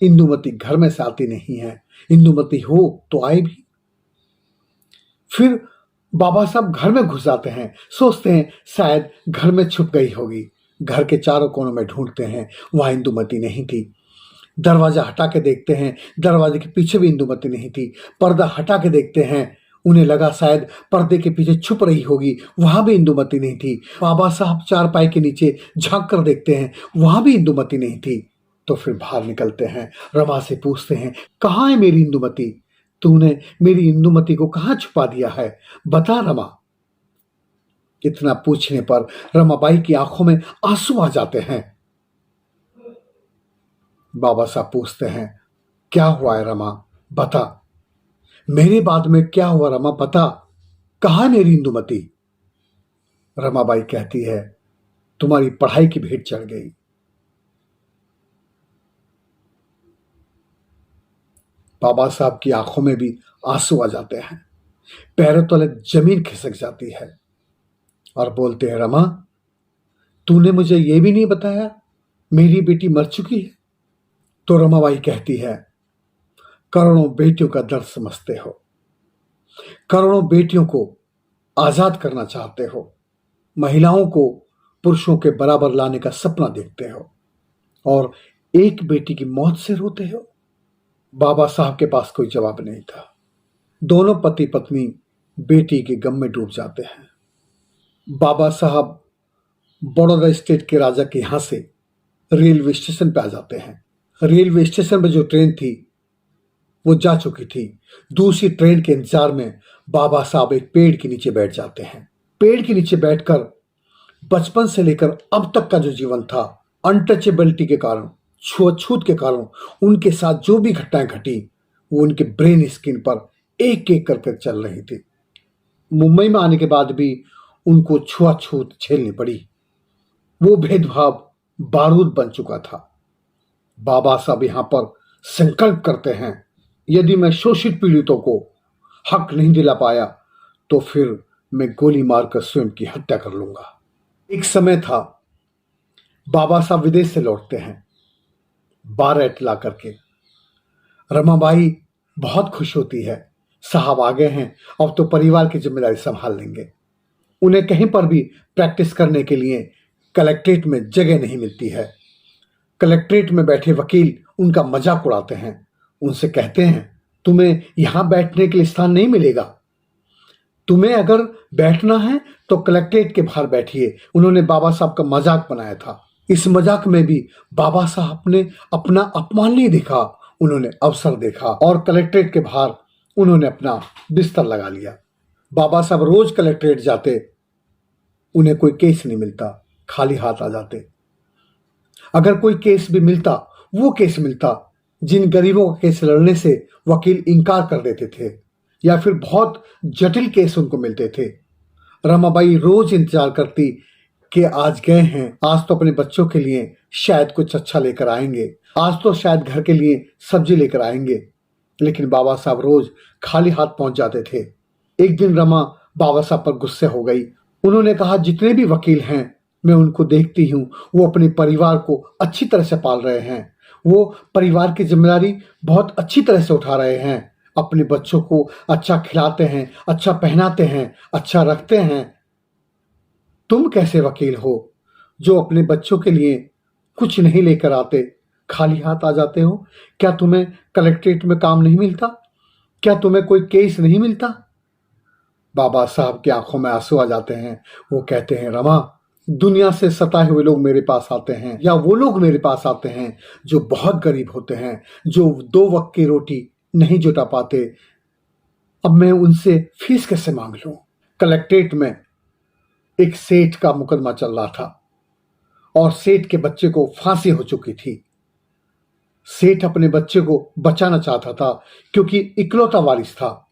इंदुमती घर में से आती नहीं है। इंदुमती हो तो आए भी। फिर बाबा साहब घर में घुस जाते हैं, सोचते हैं शायद घर में छुप गई होगी। घर के चारों कोनों में ढूंढते हैं, वहां इंदुमती नहीं थी। दरवाजा हटा के देखते हैं, दरवाजे के पीछे भी इंदुमती नहीं थी। पर्दा हटा के देखते हैं, उन्हें लगा शायद पर्दे के पीछे छुप रही होगी, वहां भी इंदुमती नहीं थी। बाबा साहब चारपाई के नीचे झांक कर देखते हैं, वहां भी इंदुमती नहीं थी। तो फिर बाहर निकलते हैं, रमा से पूछते हैं, कहाँ है मेरी इंदुमती। तूने मेरी इंदुमती को कहां छुपा दिया है? बता रमा। इतना पूछने पर रमाबाई की आंखों में आंसू आ जाते हैं। बाबा साहब पूछते हैं, क्या हुआ है रमा? बता। मेरे बाद में क्या हुआ रमा? बता। कहां है मेरी इंदुमती? रमाबाई कहती है, तुम्हारी पढ़ाई की भेंट चढ़ गई। बाबा साहब की आंखों में भी आंसू आ जाते हैं, पैरों तले जमीन खिसक जाती है और बोलते हैं, रमा तूने मुझे यह भी नहीं बताया मेरी बेटी मर चुकी है? तो रमाबाई कहती है, करोड़ों बेटियों का दर्द समझते हो, करोड़ों बेटियों को आजाद करना चाहते हो, महिलाओं को पुरुषों के बराबर लाने का सपना देखते हो और एक बेटी की मौत से रोते हो। बाबा साहब के पास कोई जवाब नहीं था। दोनों पति पत्नी बेटी के गम में डूब जाते हैं। बाबा साहब बड़ौदा स्टेट के राजा के यहां से रेलवे स्टेशन पे आ जाते हैं। रेलवे स्टेशन पे जो ट्रेन थी वो जा चुकी थी। दूसरी ट्रेन के इंतजार में बाबा साहब एक पेड़ के नीचे बैठ जाते हैं। पेड़ के नीचे बैठकर बचपन से लेकर अब तक का जो जीवन था, अनटचेबिलिटी के कारण, छुआछूत के कारण उनके साथ जो भी घटनाएं घटी वो उनके ब्रेन स्किन पर एक एक करके चल रही थी। मुंबई में आने के बाद भी उनको छुआछूत झेलनी पड़ी। वो भेदभाव बारूद बन चुका था। बाबा साहब यहां पर संकल्प करते हैं, यदि मैं शोषित पीड़ितों को हक नहीं दिला पाया तो फिर मैं गोली मारकर स्वयं की हत्या कर लूंगा। एक समय था, बाबा साहब विदेश से लौटते हैं 12 ला करके। रमाबाई बहुत खुश होती है, साहब आ गए हैं, अब तो परिवार की जिम्मेदारी संभाल लेंगे। उन्हें कहीं पर भी प्रैक्टिस करने के लिए कलेक्ट्रेट में जगह नहीं मिलती है। कलेक्ट्रेट में बैठे वकील उनका मजाक उड़ाते हैं, उनसे कहते हैं, तुम्हें यहां बैठने के लिए स्थान नहीं मिलेगा, तुम्हें अगर बैठना है तो कलेक्ट्रेट के बाहर बैठिए। उन्होंने बाबा साहब का मजाक बनाया था। इस मजाक में भी बाबा साहब ने अपना अपमान नहीं देखा, उन्होंने अवसर देखा और कलेक्ट्रेट के बाहर उन्होंने अपना बिस्तर लगा लिया। बाबा साहब रोज कलेक्ट्रेट जाते, उन्हें कोई केस नहीं मिलता, खाली हाथ आ जाते। अगर कोई केस भी मिलता, वो केस मिलता जिन गरीबों का केस लड़ने से वकील इनकार कर देते थे या फिर बहुत जटिल केस उनको मिलते थे। रमाबाई रोज इंतजार करती कि आज गए हैं, आज तो अपने बच्चों के लिए शायद कुछ अच्छा लेकर आएंगे, आज तो शायद घर के लिए सब्जी लेकर आएंगे। लेकिन बाबा साहब रोज खाली हाथ पहुंच जाते थे। एक दिन रमा बाबा साहब पर गुस्से हो गई। उन्होंने कहा, जितने भी वकील हैं मैं उनको देखती हूं, वो अपने परिवार को अच्छी तरह से पाल रहे हैं, वो परिवार की जिम्मेदारी बहुत अच्छी तरह से उठा रहे हैं, अपने बच्चों को अच्छा खिलाते हैं, अच्छा पहनाते हैं, अच्छा रखते हैं। तुम कैसे वकील हो जो अपने बच्चों के लिए कुछ नहीं लेकर आते, खाली हाथ आ जाते हो? क्या तुम्हें कलेक्ट्रेट में काम नहीं मिलता? क्या तुम्हें कोई केस नहीं मिलता? बाबा साहब की आंखों में आंसू आ जाते हैं। वो कहते हैं, रमा दुनिया से सताए हुए लोग मेरे पास आते हैं, या वो लोग मेरे पास आते हैं जो बहुत गरीब होते हैं, जो 2 वक्त की रोटी नहीं जुटा पाते। अब मैं उनसे फीस कैसे मांग लूं? कलेक्ट्रेट में एक सेठ का मुकदमा चल रहा था और सेठ के बच्चे को फांसी हो चुकी थी। सेठ अपने बच्चे को बचाना चाहता था क्योंकि इकलौता वारिस था।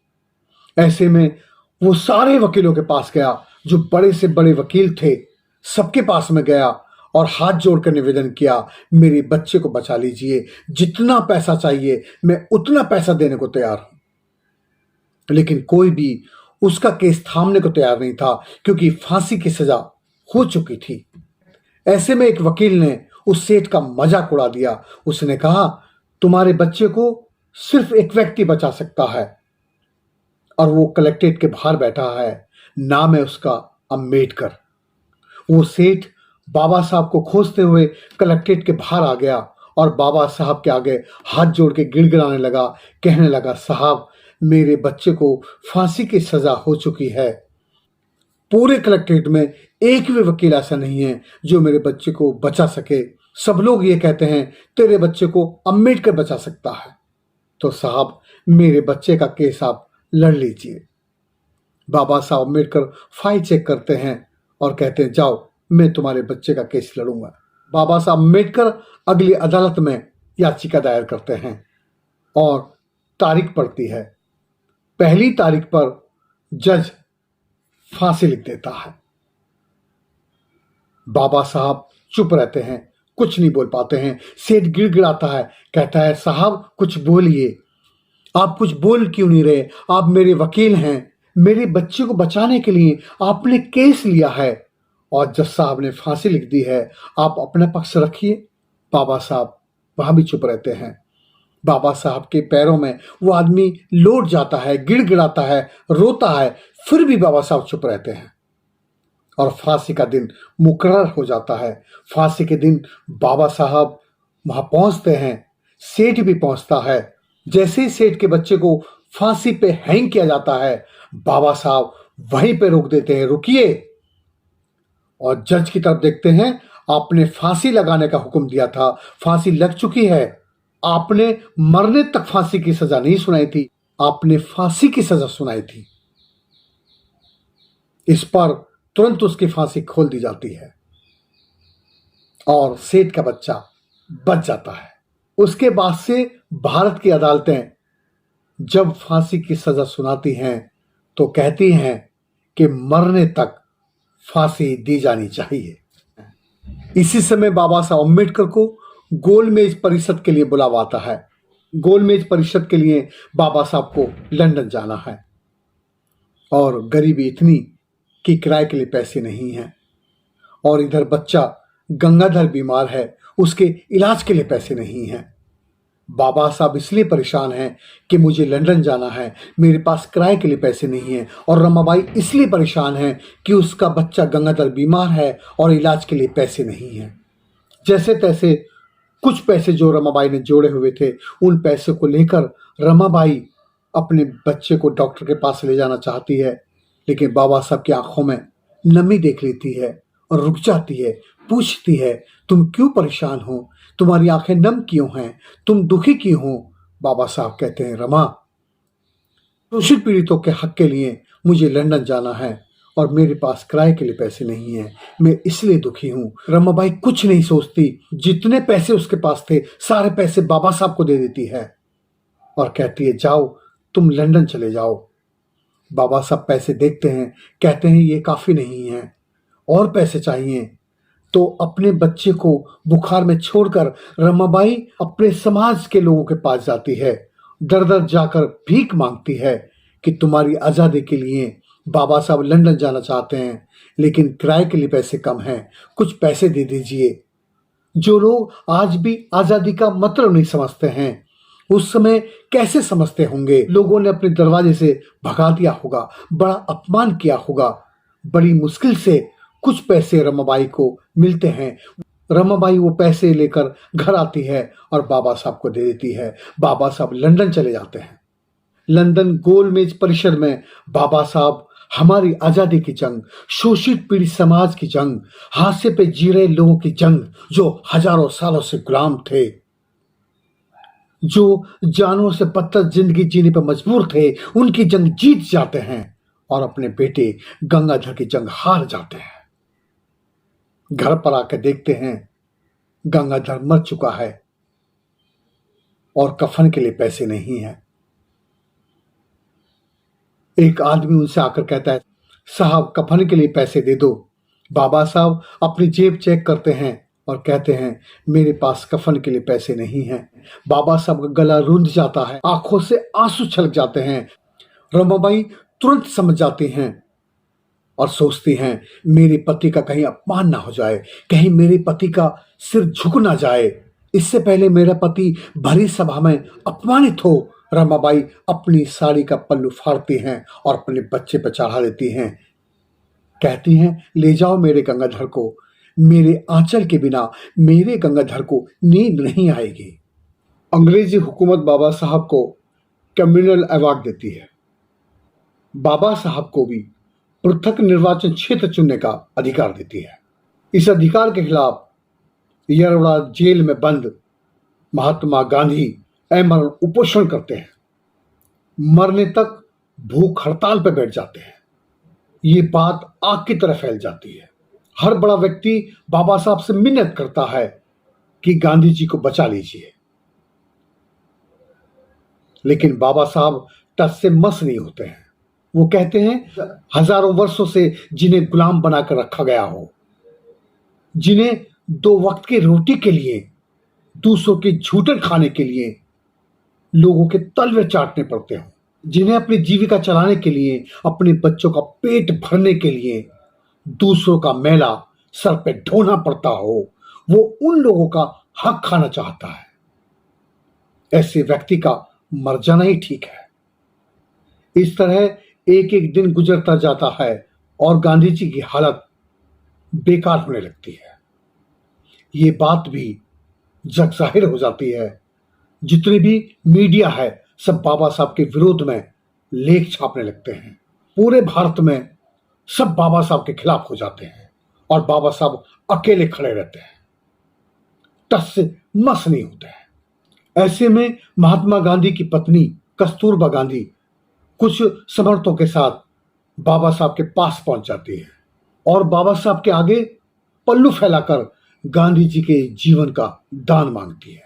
ऐसे में वो सारे वकीलों के पास गया, जो बड़े से बड़े वकील थे, सबके पास में गया और हाथ जोड़कर निवेदन किया, मेरे बच्चे को बचा लीजिए, जितना पैसा चाहिए मैं उतना पैसा देने को तैयार हूं। लेकिन कोई भी उसका केस थामने को तैयार नहीं था क्योंकि फांसी की सजा हो चुकी थी। ऐसे में एक वकील ने उस सेठ का मजाक उड़ा दिया। उसने कहा, तुम्हारे बच्चे को सिर्फ एक व्यक्ति बचा सकता है और वो कलेक्ट्रेट के बाहर बैठा है, नाम है उसका अम्बेडकर। वो सेठ बाबा साहब को खोजते हुए कलेक्ट्रेट के बाहर आ गया और बाबा साहब के आगे हाथ जोड़ के गिड़गिड़ाने लगा, कहने लगा, साहब मेरे बच्चे को फांसी की सजा हो चुकी है। पूरे कलेक्ट्रेट में एक भी वकील ऐसा नहीं है जो मेरे बच्चे को बचा सके। सब लोग ये कहते हैं तेरे बच्चे को अम्बेडकर बचा सकता है। तो साहब मेरे बच्चे का केस आप लड़ लीजिए। बाबा साहब अम्बेडकर फाइल चेक करते हैं और कहते हैं जाओ, मैं तुम्हारे बच्चे का केस लड़ूंगा। बाबा साहब अम्बेडकर अगली अदालत में याचिका दायर करते हैं और तारीख पड़ती है। पहली तारीख पर जज फांसी लिख देता है। बाबा साहब चुप रहते हैं, कुछ नहीं बोल पाते हैं। सेठ गिड़गिड़ाता है, कहता है साहब कुछ बोलिए, आप कुछ बोल क्यों नहीं रहे? आप मेरे वकील हैं, मेरे बच्चे को बचाने के लिए आपने केस लिया है और जज साहब ने फांसी लिख दी है, आप अपना पक्ष रखिए। बाबा साहब वहां भी चुप रहते हैं। बाबा साहब के पैरों में वो आदमी लौट जाता है, गिड़गिड़ाता है, रोता है, फिर भी बाबा साहब चुप रहते हैं और फांसी का दिन मुकर्रर हो जाता है। फांसी के दिन बाबा साहब वहां पहुंचते हैं, सेठ भी पहुंचता है। जैसे ही सेठ के बच्चे को फांसी पे हैंग किया जाता है, बाबा साहब वहीं पे रोक देते हैं, रुकिए, और जज की तरफ देखते हैं। आपने फांसी लगाने का हुक्म दिया था, फांसी लग चुकी है, आपने मरने तक फांसी की सजा नहीं सुनाई थी, आपने फांसी की सजा सुनाई थी। इस पर तुरंत उसकी फांसी खोल दी जाती है और सेठ का बच्चा बच जाता है। उसके बाद से भारत की अदालतें जब फांसी की सजा सुनाती हैं तो कहती हैं कि मरने तक फांसी दी जानी चाहिए। इसी समय बाबा साहब अम्बेडकर को गोलमेज परिषद के लिए बुलावा आता है। गोलमेज परिषद के लिए बाबा साहब को लंदन जाना है और गरीबी इतनी कि किराए के लिए पैसे नहीं हैं और इधर बच्चा गंगाधर बीमार है, उसके इलाज के लिए पैसे नहीं हैं। बाबा साहब इसलिए परेशान हैं कि मुझे लंदन जाना है, मेरे पास किराए के लिए पैसे नहीं हैं, और रमाबाई इसलिए परेशान है कि उसका बच्चा गंगाधर बीमार है और इलाज के लिए पैसे नहीं हैं। जैसे तैसे कुछ पैसे जो रमाबाई ने जोड़े हुए थे, उन पैसे को लेकर रमाबाई अपने बच्चे को डॉक्टर के पास ले जाना चाहती है, लेकिन बाबा साहब की आंखों में नमी देख लेती है और रुक जाती है, पूछती है तुम क्यों परेशान हो, तुम्हारी आंखें नम क्यों हैं, तुम दुखी क्यों हो? बाबा साहब कहते हैं रमा, शोषित पीड़ितों के हक के लिए मुझे लंदन जाना है और मेरे पास किराए के लिए पैसे नहीं हैं, मैं इसलिए दुखी हूँ। रमाबाई कुछ नहीं सोचती, जितने पैसे उसके पास थे सारे पैसे बाबा साहब को दे देती है और कहती है जाओ तुम लंदन चले जाओ। बाबा साहब पैसे देखते हैं, कहते हैं ये काफी नहीं है, और पैसे चाहिए। तो अपने बच्चे को बुखार में छोड़कर रमाबाई अपने समाज के लोगों के पास जाती है, दर दर जाकर भीख मांगती है कि तुम्हारी आजादी के लिए बाबा साहब लंदन जाना चाहते हैं, लेकिन किराए के लिए पैसे कम हैं, कुछ पैसे दे दीजिए। जो लोग आज भी आजादी का मतलब नहीं समझते हैं, उस समय कैसे समझते होंगे? लोगों ने अपने दरवाजे से भगा दिया होगा, बड़ा अपमान किया होगा। बड़ी मुश्किल से कुछ पैसे रमाबाई को मिलते हैं। रमाबाई वो पैसे लेकर घर आती है और बाबा साहब को दे देती है। बाबा साहब लंदन चले जाते हैं। लंदन गोलमेज परिषद में बाबा साहब हमारी आजादी की जंग, शोषित पीड़ित समाज की जंग, हादसे पे जी रहे लोगों की जंग, जो हजारों सालों से गुलाम थे, जो जानों से पत्थर जिंदगी जीने पर मजबूर थे, उनकी जंग जीत जाते हैं और अपने बेटे गंगाधर की जंग हार जाते हैं। घर पर आकर देखते हैं गंगाधर मर चुका है और कफन के लिए पैसे नहीं है। एक आदमी उनसे आकर कहता है साहब कफन के लिए पैसे दे दो। बाबा साहब अपनी जेब चेक करते हैं और कहते हैं मेरे पास कफन के लिए पैसे नहीं हैं। बाबा साहब का गला रुंध जाता है, आंखों से आंसू छलक जाते हैं। रमाबाई तुरंत समझ जाती हैं और सोचती हैं मेरे पति का कहीं अपमान ना हो जाए, कहीं मेरे पति का सिर झुक ना जाए, इससे पहले मेरा पति भरी सभा में अपमानित हो। रमाबाई अपनी साड़ी का पल्लू फाड़ती हैं और अपने बच्चे पर चढ़ा देती हैं। कहती हैं ले जाओ मेरे गंगाधर को, मेरे आंचल के बिना मेरे गंगाधर को नींद नहीं आएगी। अंग्रेजी हुकूमत बाबा साहब को कम्युनल अवार्ड देती है। बाबा साहब को भी पृथक निर्वाचन क्षेत्र चुनने का अधिकार देती है। इस अधिकार के खिलाफ यरवड़ा जेल में बंद महात्मा गांधी अमरण उपोषण करते हैं, मरने तक भूख हड़ताल पर बैठ जाते हैं। ये बात आग की तरह फैल जाती है। हर बड़ा व्यक्ति बाबा साहब से मिन्नत करता है कि गांधी जी को बचा लीजिए, लेकिन बाबा साहब टस से मस नहीं होते हैं। वो कहते हैं हजारों वर्षों से जिन्हें गुलाम बनाकर रखा गया हो, जिन्हें 2 वक्त की रोटी के लिए, दूसरों के झूठे खाने के लिए लोगों के तलवे चाटने पड़ते हो, जिन्हें अपनी जीविका चलाने के लिए, अपने बच्चों का पेट भरने के लिए दूसरों का मैला सर पे ढोना पड़ता हो, वो उन लोगों का हक खाना चाहता है। ऐसे व्यक्ति का मर जाना ही ठीक है। इस तरह एक एक दिन गुजरता जाता है और गांधी जी की हालत बेकार होने लगती है। ये बात भी जग जाहिर हो जाती है। जितनी भी मीडिया है सब बाबा साहब के विरोध में लेख छापने लगते हैं। पूरे भारत में सब बाबा साहब के खिलाफ हो जाते हैं और बाबा साहब अकेले खड़े रहते हैं, टस से मस नहीं होते हैं। ऐसे में महात्मा गांधी की पत्नी कस्तूरबा गांधी कुछ समर्थकों के साथ बाबा साहब के पास पहुंच जाती है और बाबा साहब के आगे पल्लू फैलाकर गांधी जी के जीवन का दान मांगती है।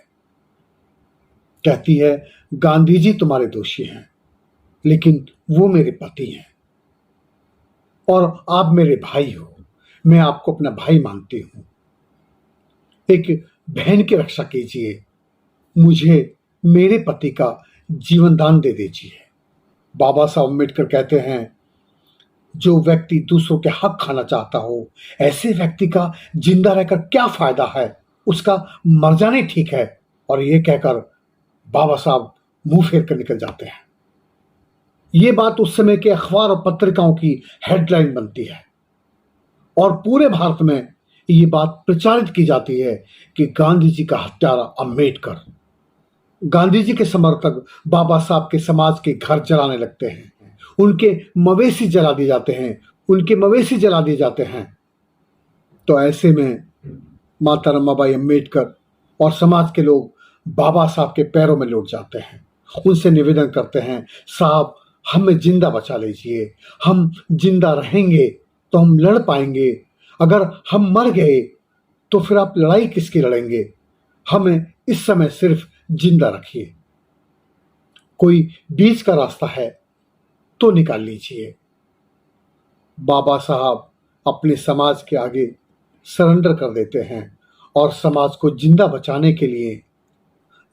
कहती है, गांधी जी तुम्हारे दोषी हैं, लेकिन वो मेरे पति हैं और आप मेरे भाई हो। मैं आपको अपना भाई मानती हूं। एक बहन की रक्षा कीजिए, मुझे मेरे पति का जीवन दान दे दीजिए। बाबा साहब अम्बेडकर कहते हैं, जो व्यक्ति दूसरों के हक खाना चाहता हो, ऐसे व्यक्ति का जिंदा रहकर क्या फायदा है, उसका मर जाना ठीक है। और ये कहकर बाबा साहब मुंह फेर कर निकल जाते हैं। ये बात उस समय के अखबार और पत्रिकाओं की हेडलाइन बनती है और पूरे भारत में ये बात प्रचारित की जाती है कि गांधी जी का हत्यारा अम्बेडकर। गांधी जी के समर्थक बाबा साहब के समाज के घर जलाने लगते हैं, उनके मवेशी जला दिए जाते हैं, उनके मवेशी जला दिए जाते हैं। तो ऐसे में माता रमाबाई अम्बेडकर और समाज के लोग बाबा साहब के पैरों में लौट जाते हैं, उनसे निवेदन करते हैं, साहब हमें जिंदा बचा लीजिए, हम जिंदा रहेंगे तो हम लड़ पाएंगे, अगर हम मर गए तो फिर आप लड़ाई किसकी लड़ेंगे, हमें इस समय सिर्फ जिंदा रखिए। कोई बीच का रास्ता है तो निकाल लीजिए। बाबा साहब अपने समाज के आगे सरेंडर कर देते हैं और समाज को जिंदा बचाने के लिए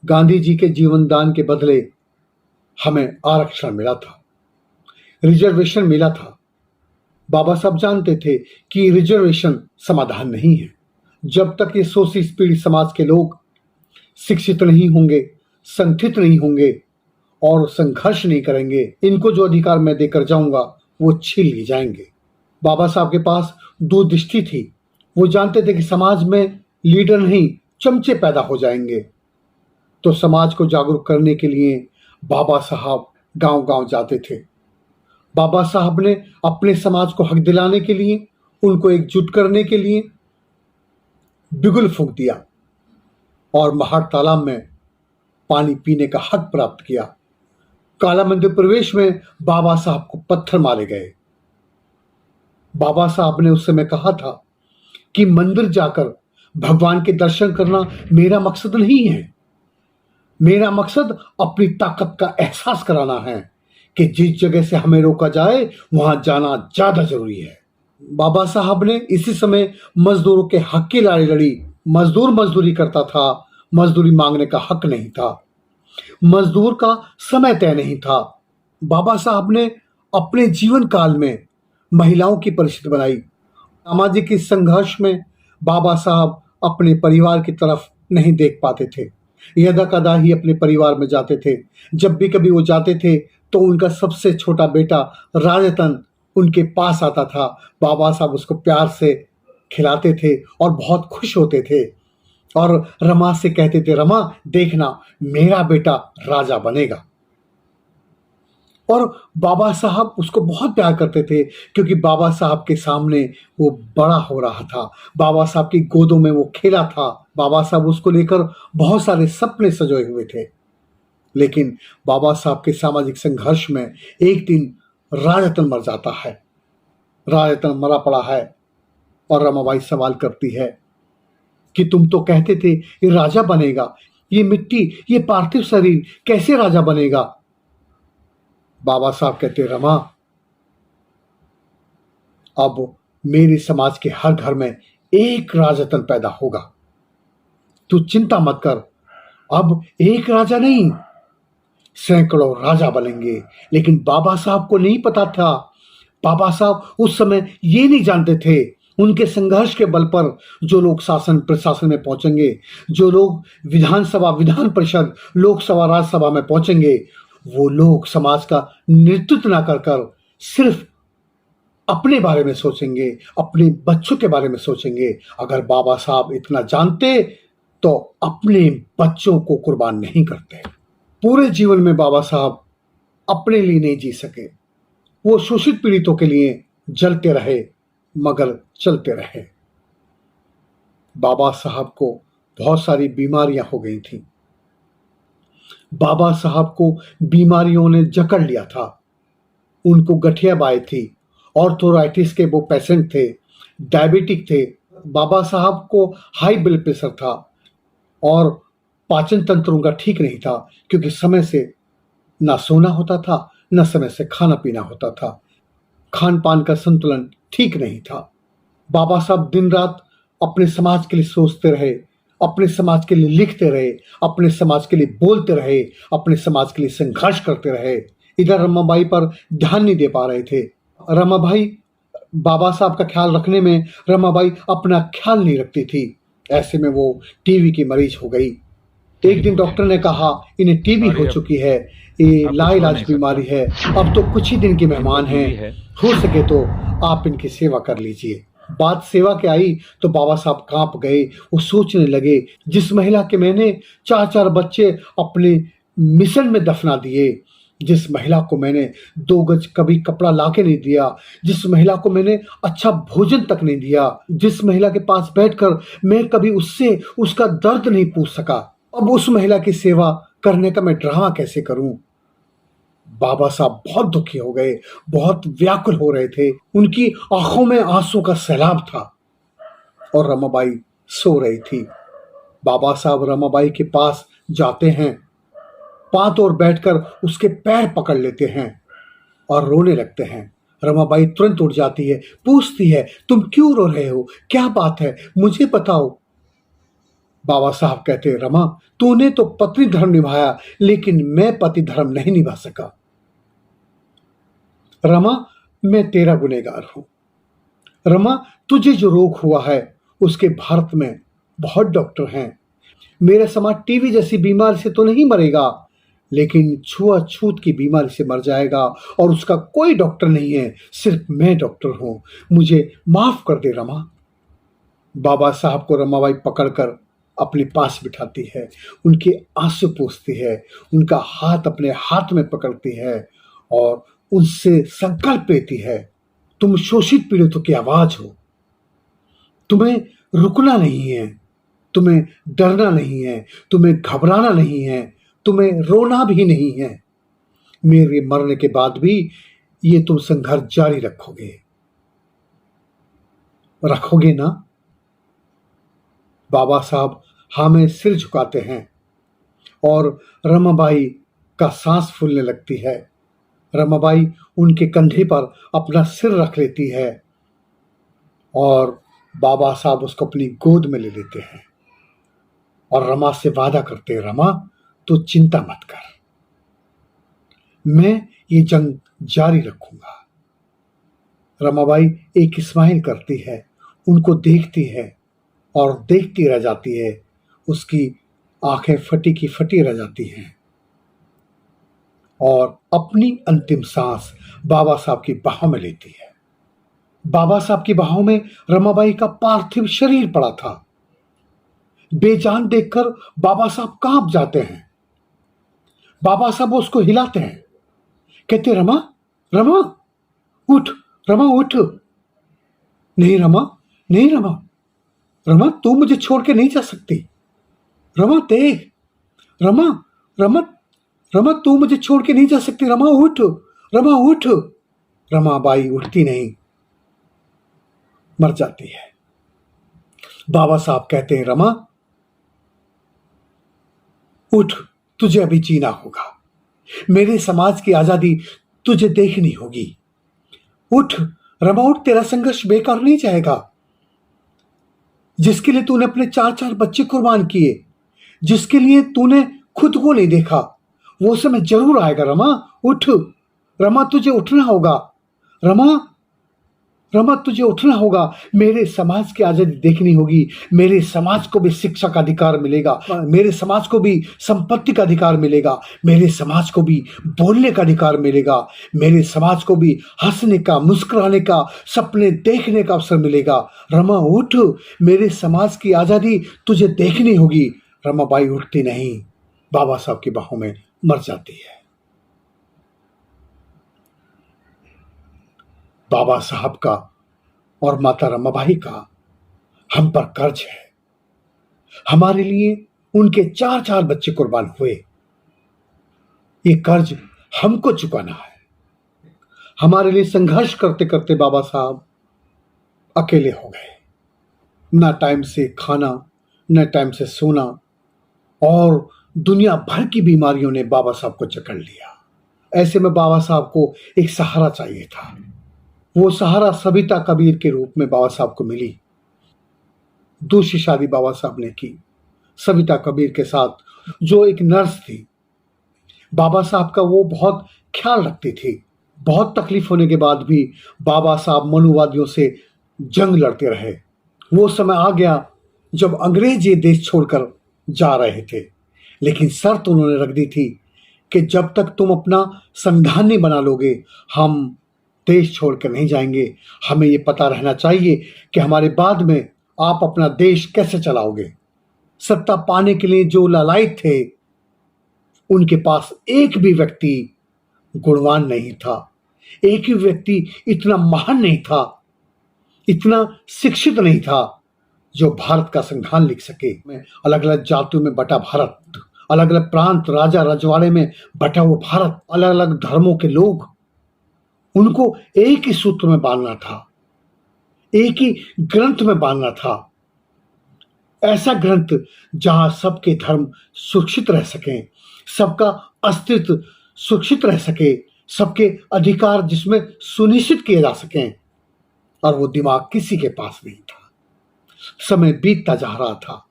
गांधी जी के जीवन दान के बदले हमें आरक्षण मिला था, रिजर्वेशन मिला था। बाबा साहब जानते थे कि रिजर्वेशन समाधान नहीं है। जब तक ये शोषित पीड़ित समाज के लोग शिक्षित नहीं होंगे, संगठित नहीं होंगे और संघर्ष नहीं करेंगे, इनको जो अधिकार मैं देकर जाऊंगा वो छीन लिए जाएंगे। बाबा साहब के पास दूरदृष्टि थी। वो जानते थे कि समाज में लीडर नहीं चमचे पैदा हो जाएंगे। तो समाज को जागरूक करने के लिए बाबा साहब गांव-गांव जाते थे। बाबा साहब ने अपने समाज को हक दिलाने के लिए, उनको एकजुट करने के लिए बिगुल फूंक दिया और महार तालाब में पानी पीने का हक प्राप्त किया। काला मंदिर प्रवेश में बाबा साहब को पत्थर मारे गए। बाबा साहब ने उस समय कहा था कि मंदिर जाकर भगवान के दर्शन करना मेरा मकसद नहीं है, मेरा मकसद अपनी ताकत का एहसास कराना है कि जिस जगह से हमें रोका जाए वहां जाना ज्यादा जरूरी है। बाबा साहब ने इसी समय मजदूरों के हक की लड़ाई लड़ी। मजदूर मजदूरी करता था, मजदूरी मांगने का हक नहीं था, मजदूर का समय तय नहीं था। बाबा साहब ने अपने जीवन काल में महिलाओं की परिस्थिति बनाई। सामाजिक इस संघर्ष में बाबा साहब अपने परिवार की तरफ नहीं देख पाते थे, यदा कदा ही अपने परिवार में जाते थे। जब भी कभी वो जाते थे तो उनका सबसे छोटा बेटा राजतन उनके पास आता था। बाबा साहब उसको प्यार से खिलाते थे और बहुत खुश होते थे और रमा से कहते थे, रमा देखना मेरा बेटा राजा बनेगा। और बाबा साहब उसको बहुत प्यार करते थे क्योंकि बाबा साहब के सामने वो बड़ा हो रहा था, बाबा साहब की गोदों में वो खेला था। बाबा साहब उसको लेकर बहुत सारे सपने सजोए हुए थे। लेकिन बाबा साहब के सामाजिक संघर्ष में एक दिन राजरतन मर जाता है। राजरतन मरा पड़ा है और रमाबाई सवाल करती है कि तुम तो कहते थे ये राजा बनेगा, ये मिट्टी, ये पार्थिव शरीर कैसे राजा बनेगा? बाबा साहब कहते, रमा, अब मेरे समाज के हर घर में एक राजरतन पैदा होगा। तू चिंता मत कर, अब एक राजा नहीं, सैकड़ों राजा बनेंगे। लेकिन बाबा साहब को नहीं पता था, बाबा साहब उस समय ये नहीं जानते थे, उनके संघर्ष के बल पर जो लोग शासन प्रशासन में पहुंचेंगे, जो लोग विधानसभा, विधान परिषद, लोकसभा, राज्यसभा में पहुंचेंगे, वो लोग समाज का नेतृत्व ना कर कर सिर्फ अपने बारे में सोचेंगे, अपने बच्चों के बारे में सोचेंगे। अगर बाबा साहब इतना जानते तो अपने बच्चों को कुर्बान नहीं करते। पूरे जीवन में बाबा साहब अपने लिए नहीं जी सके, वो शोषित पीड़ितों के लिए जलते रहे मगर चलते रहे। बाबा साहब को बहुत सारी बीमारियां हो गई थी। बाबा साहब को बीमारियों ने जकड़ लिया था। उनको गठियाबाई थी, ऑर्थोराइटिस के वो पेशेंट थे, डायबिटिक थे। बाबा साहब को हाई ब्लड प्रेशर था और पाचन तंत्र उनका ठीक नहीं था, क्योंकि समय से ना सोना होता था, न समय से खाना पीना होता था। खान पान का संतुलन ठीक नहीं था। बाबा साहब दिन रात अपने समाज के लिए सोचते रहे, अपने समाज के लिए लिखते रहे, अपने समाज के लिए बोलते रहे, अपने समाज के लिए संघर्ष करते रहे। इधर रमाबाई पर ध्यान नहीं दे पा रहे थे। रमाबाई, बाबा साहब का ख्याल रखने में रमाबाई अपना ख्याल नहीं रखती थी। ऐसे में वो टीबी की मरीज हो गई। एक दिन डॉक्टर ने कहा, इन्हें टीबी हो चुकी है, ये लाइलाज बीमारी है, अब तो कुछ ही दिन की मेहमान हैं, हो सके तो आप इनकी सेवा कर लीजिए। बात सेवा के आई तो बाबा साहब कांप गए। वो सोचने लगे, जिस महिला के मैंने 4-4 बच्चे अपने मिशन में दफना दिए, जिस महिला को मैंने 2 गज कभी कपड़ा लाके नहीं दिया, जिस महिला को मैंने अच्छा भोजन तक नहीं दिया, जिस महिला के पास बैठकर मैं कभी उससे उसका दर्द नहीं पूछ सका, अब उस महिला की सेवा करने का मैं ड्रामा कैसे करूं? बाबा साहब बहुत दुखी हो गए, बहुत व्याकुल हो रहे थे। उनकी आंखों में आंसू का सैलाब था और रमाबाई सो रही थी। बाबा साहब रमाबाई के पास जाते हैं, पांव और बैठकर उसके पैर पकड़ लेते हैं और रोने लगते हैं। रमाबाई तुरंत उठ जाती है, पूछती है, तुम क्यों रो रहे हो? क्या बात है, मुझे बताओ। बाबा साहब कहते, रमा, तूने तो पत्नी धर्म निभाया, लेकिन मैं पति धर्म नहीं निभा सका। रमा, मैं तेरा गुनहगार हूं। रमा, तुझे जो रोग हुआ है उसके भारत में बहुत डॉक्टर हैं। मेरा समाज टीबी जैसी बीमारी से तो नहीं मरेगा, लेकिन छुआछूत की बीमारी से मर जाएगा और उसका कोई डॉक्टर नहीं है, सिर्फ मैं डॉक्टर हूं। मुझे माफ कर दे रमा। बाबा साहब को रमाबाई पकड़कर अपने पास बिठाती है, उनके आंसू पोंछती है, उनका हाथ अपने हाथ में पकड़ती है और उनसे संकल्प लेती है, तुम शोषित पीड़ितों की आवाज हो, तुम्हें रुकना नहीं है, तुम्हें डरना नहीं है, तुम्हें घबराना नहीं है, तुम्हें रोना भी नहीं है। मेरे मरने के बाद भी ये तुम संघर्ष जारी रखोगे ना? बाबा साहब हाँ में सिर झुकाते हैं और रमाबाई का सांस फूलने लगती है। रमाबाई उनके कंधे पर अपना सिर रख लेती है और बाबा साहब उसको अपनी गोद में ले लेते हैं और रमा से वादा करते हैं, रमा, तू चिंता मत कर, मैं ये जंग जारी रखूंगा। रमाबाई एक स्माइल करती है, उनको देखती है और देखती रह जाती है। उसकी आंखें फटी की फटी रह जाती हैं और अपनी अंतिम सांस बाबा साहब की बाहों में लेती है। बाबा साहब की बाहों में रमाबाई का पार्थिव शरीर पड़ा था। बेजान देखकर बाबा साहब कांप जाते हैं। बाबा साहब उसको हिलाते हैं, कहते, रमा, रमा उठ, रमा उठ। नहीं रमा, नहीं रमा, रमा तू मुझे छोड़ के नहीं जा सकती। रमा देख, रमा, रमा, रमा तू मुझे छोड़ के नहीं जा सकती, रमा उठ, रमा उठ। रमाबाई उठती नहीं, मर जाती है। बाबा साहब कहते हैं, रमा उठ, तुझे अभी जीना होगा, मेरे समाज की आजादी तुझे देखनी होगी। उठ रमा उठ, तेरा संघर्ष बेकार नहीं जाएगा। जिसके लिए तूने अपने 4-4 बच्चे कुर्बान किए, जिसके लिए तूने खुद को नहीं देखा, वो समय जरूर आएगा। रमा उठ, रमा तुझे उठना होगा, रमा रमा तुझे उठना होगा। मेरे समाज की आजादी देखनी होगी, मेरे समाज को भी शिक्षा का अधिकार मिलेगा, मेरे समाज को भी संपत्ति का अधिकार मिलेगा, मेरे समाज को भी बोलने का अधिकार मिलेगा, मेरे समाज को भी हंसने का, मुस्कुराने का, सपने देखने का अवसर मिलेगा। रमा उठ, मेरे समाज की आजादी तुझे देखनी होगी। रमाबाई उठती नहीं, बाबा साहब की बाहों में मर जाती है। बाबा साहब का और माता रमाबाई का हम पर कर्ज है। हमारे लिए उनके 4-4 बच्चे कुर्बान हुए, ये कर्ज हमको चुकाना है। हमारे लिए संघर्ष करते करते बाबा साहब अकेले हो गए। ना टाइम से खाना, न टाइम से सोना, और दुनिया भर की बीमारियों ने बाबा साहब को जकड़ लिया। ऐसे में बाबा साहब को एक सहारा चाहिए था। वो सहारा सविता कबीर के रूप में बाबा साहब को मिली। दूसरी शादी बाबा साहब ने की सविता कबीर के साथ, जो एक नर्स थी। बाबा साहब का वो बहुत ख्याल रखती थी। बहुत तकलीफ होने के बाद भी बाबा साहब मनुवादियों से जंग लड़ते रहे। वो समय आ गया जब अंग्रेज ये देश छोड़कर जा रहे थे, लेकिन शर्त उन्होंने रख दी थी कि जब तक तुम अपना संविधान नहीं बना लोगे, हम देश छोड़कर नहीं जाएंगे। हमें ये पता रहना चाहिए कि हमारे बाद में आप अपना देश कैसे चलाओगे। सत्ता पाने के लिए जो लालायित थे, उनके पास एक भी व्यक्ति गुणवान नहीं था, एक ही व्यक्ति इतना महान नहीं था, इतना शिक्षित नहीं था जो भारत का संविधान लिख सके। अलग अलग जातियों में बटा भारत, अलग अलग प्रांत, राजा रजवाड़े में बटा हुआ भारत, अलग अलग धर्मों के लोग, उनको एक ही सूत्र में बांधना था, एक ही ग्रंथ में बांधना था। ऐसा ग्रंथ जहां सबके धर्म सुरक्षित रह सकें, सबका अस्तित्व सुरक्षित रह सके, सबके अधिकार जिसमें सुनिश्चित किए जा सकें। और वो दिमाग किसी के पास नहीं था। समय बीतता जा रहा था।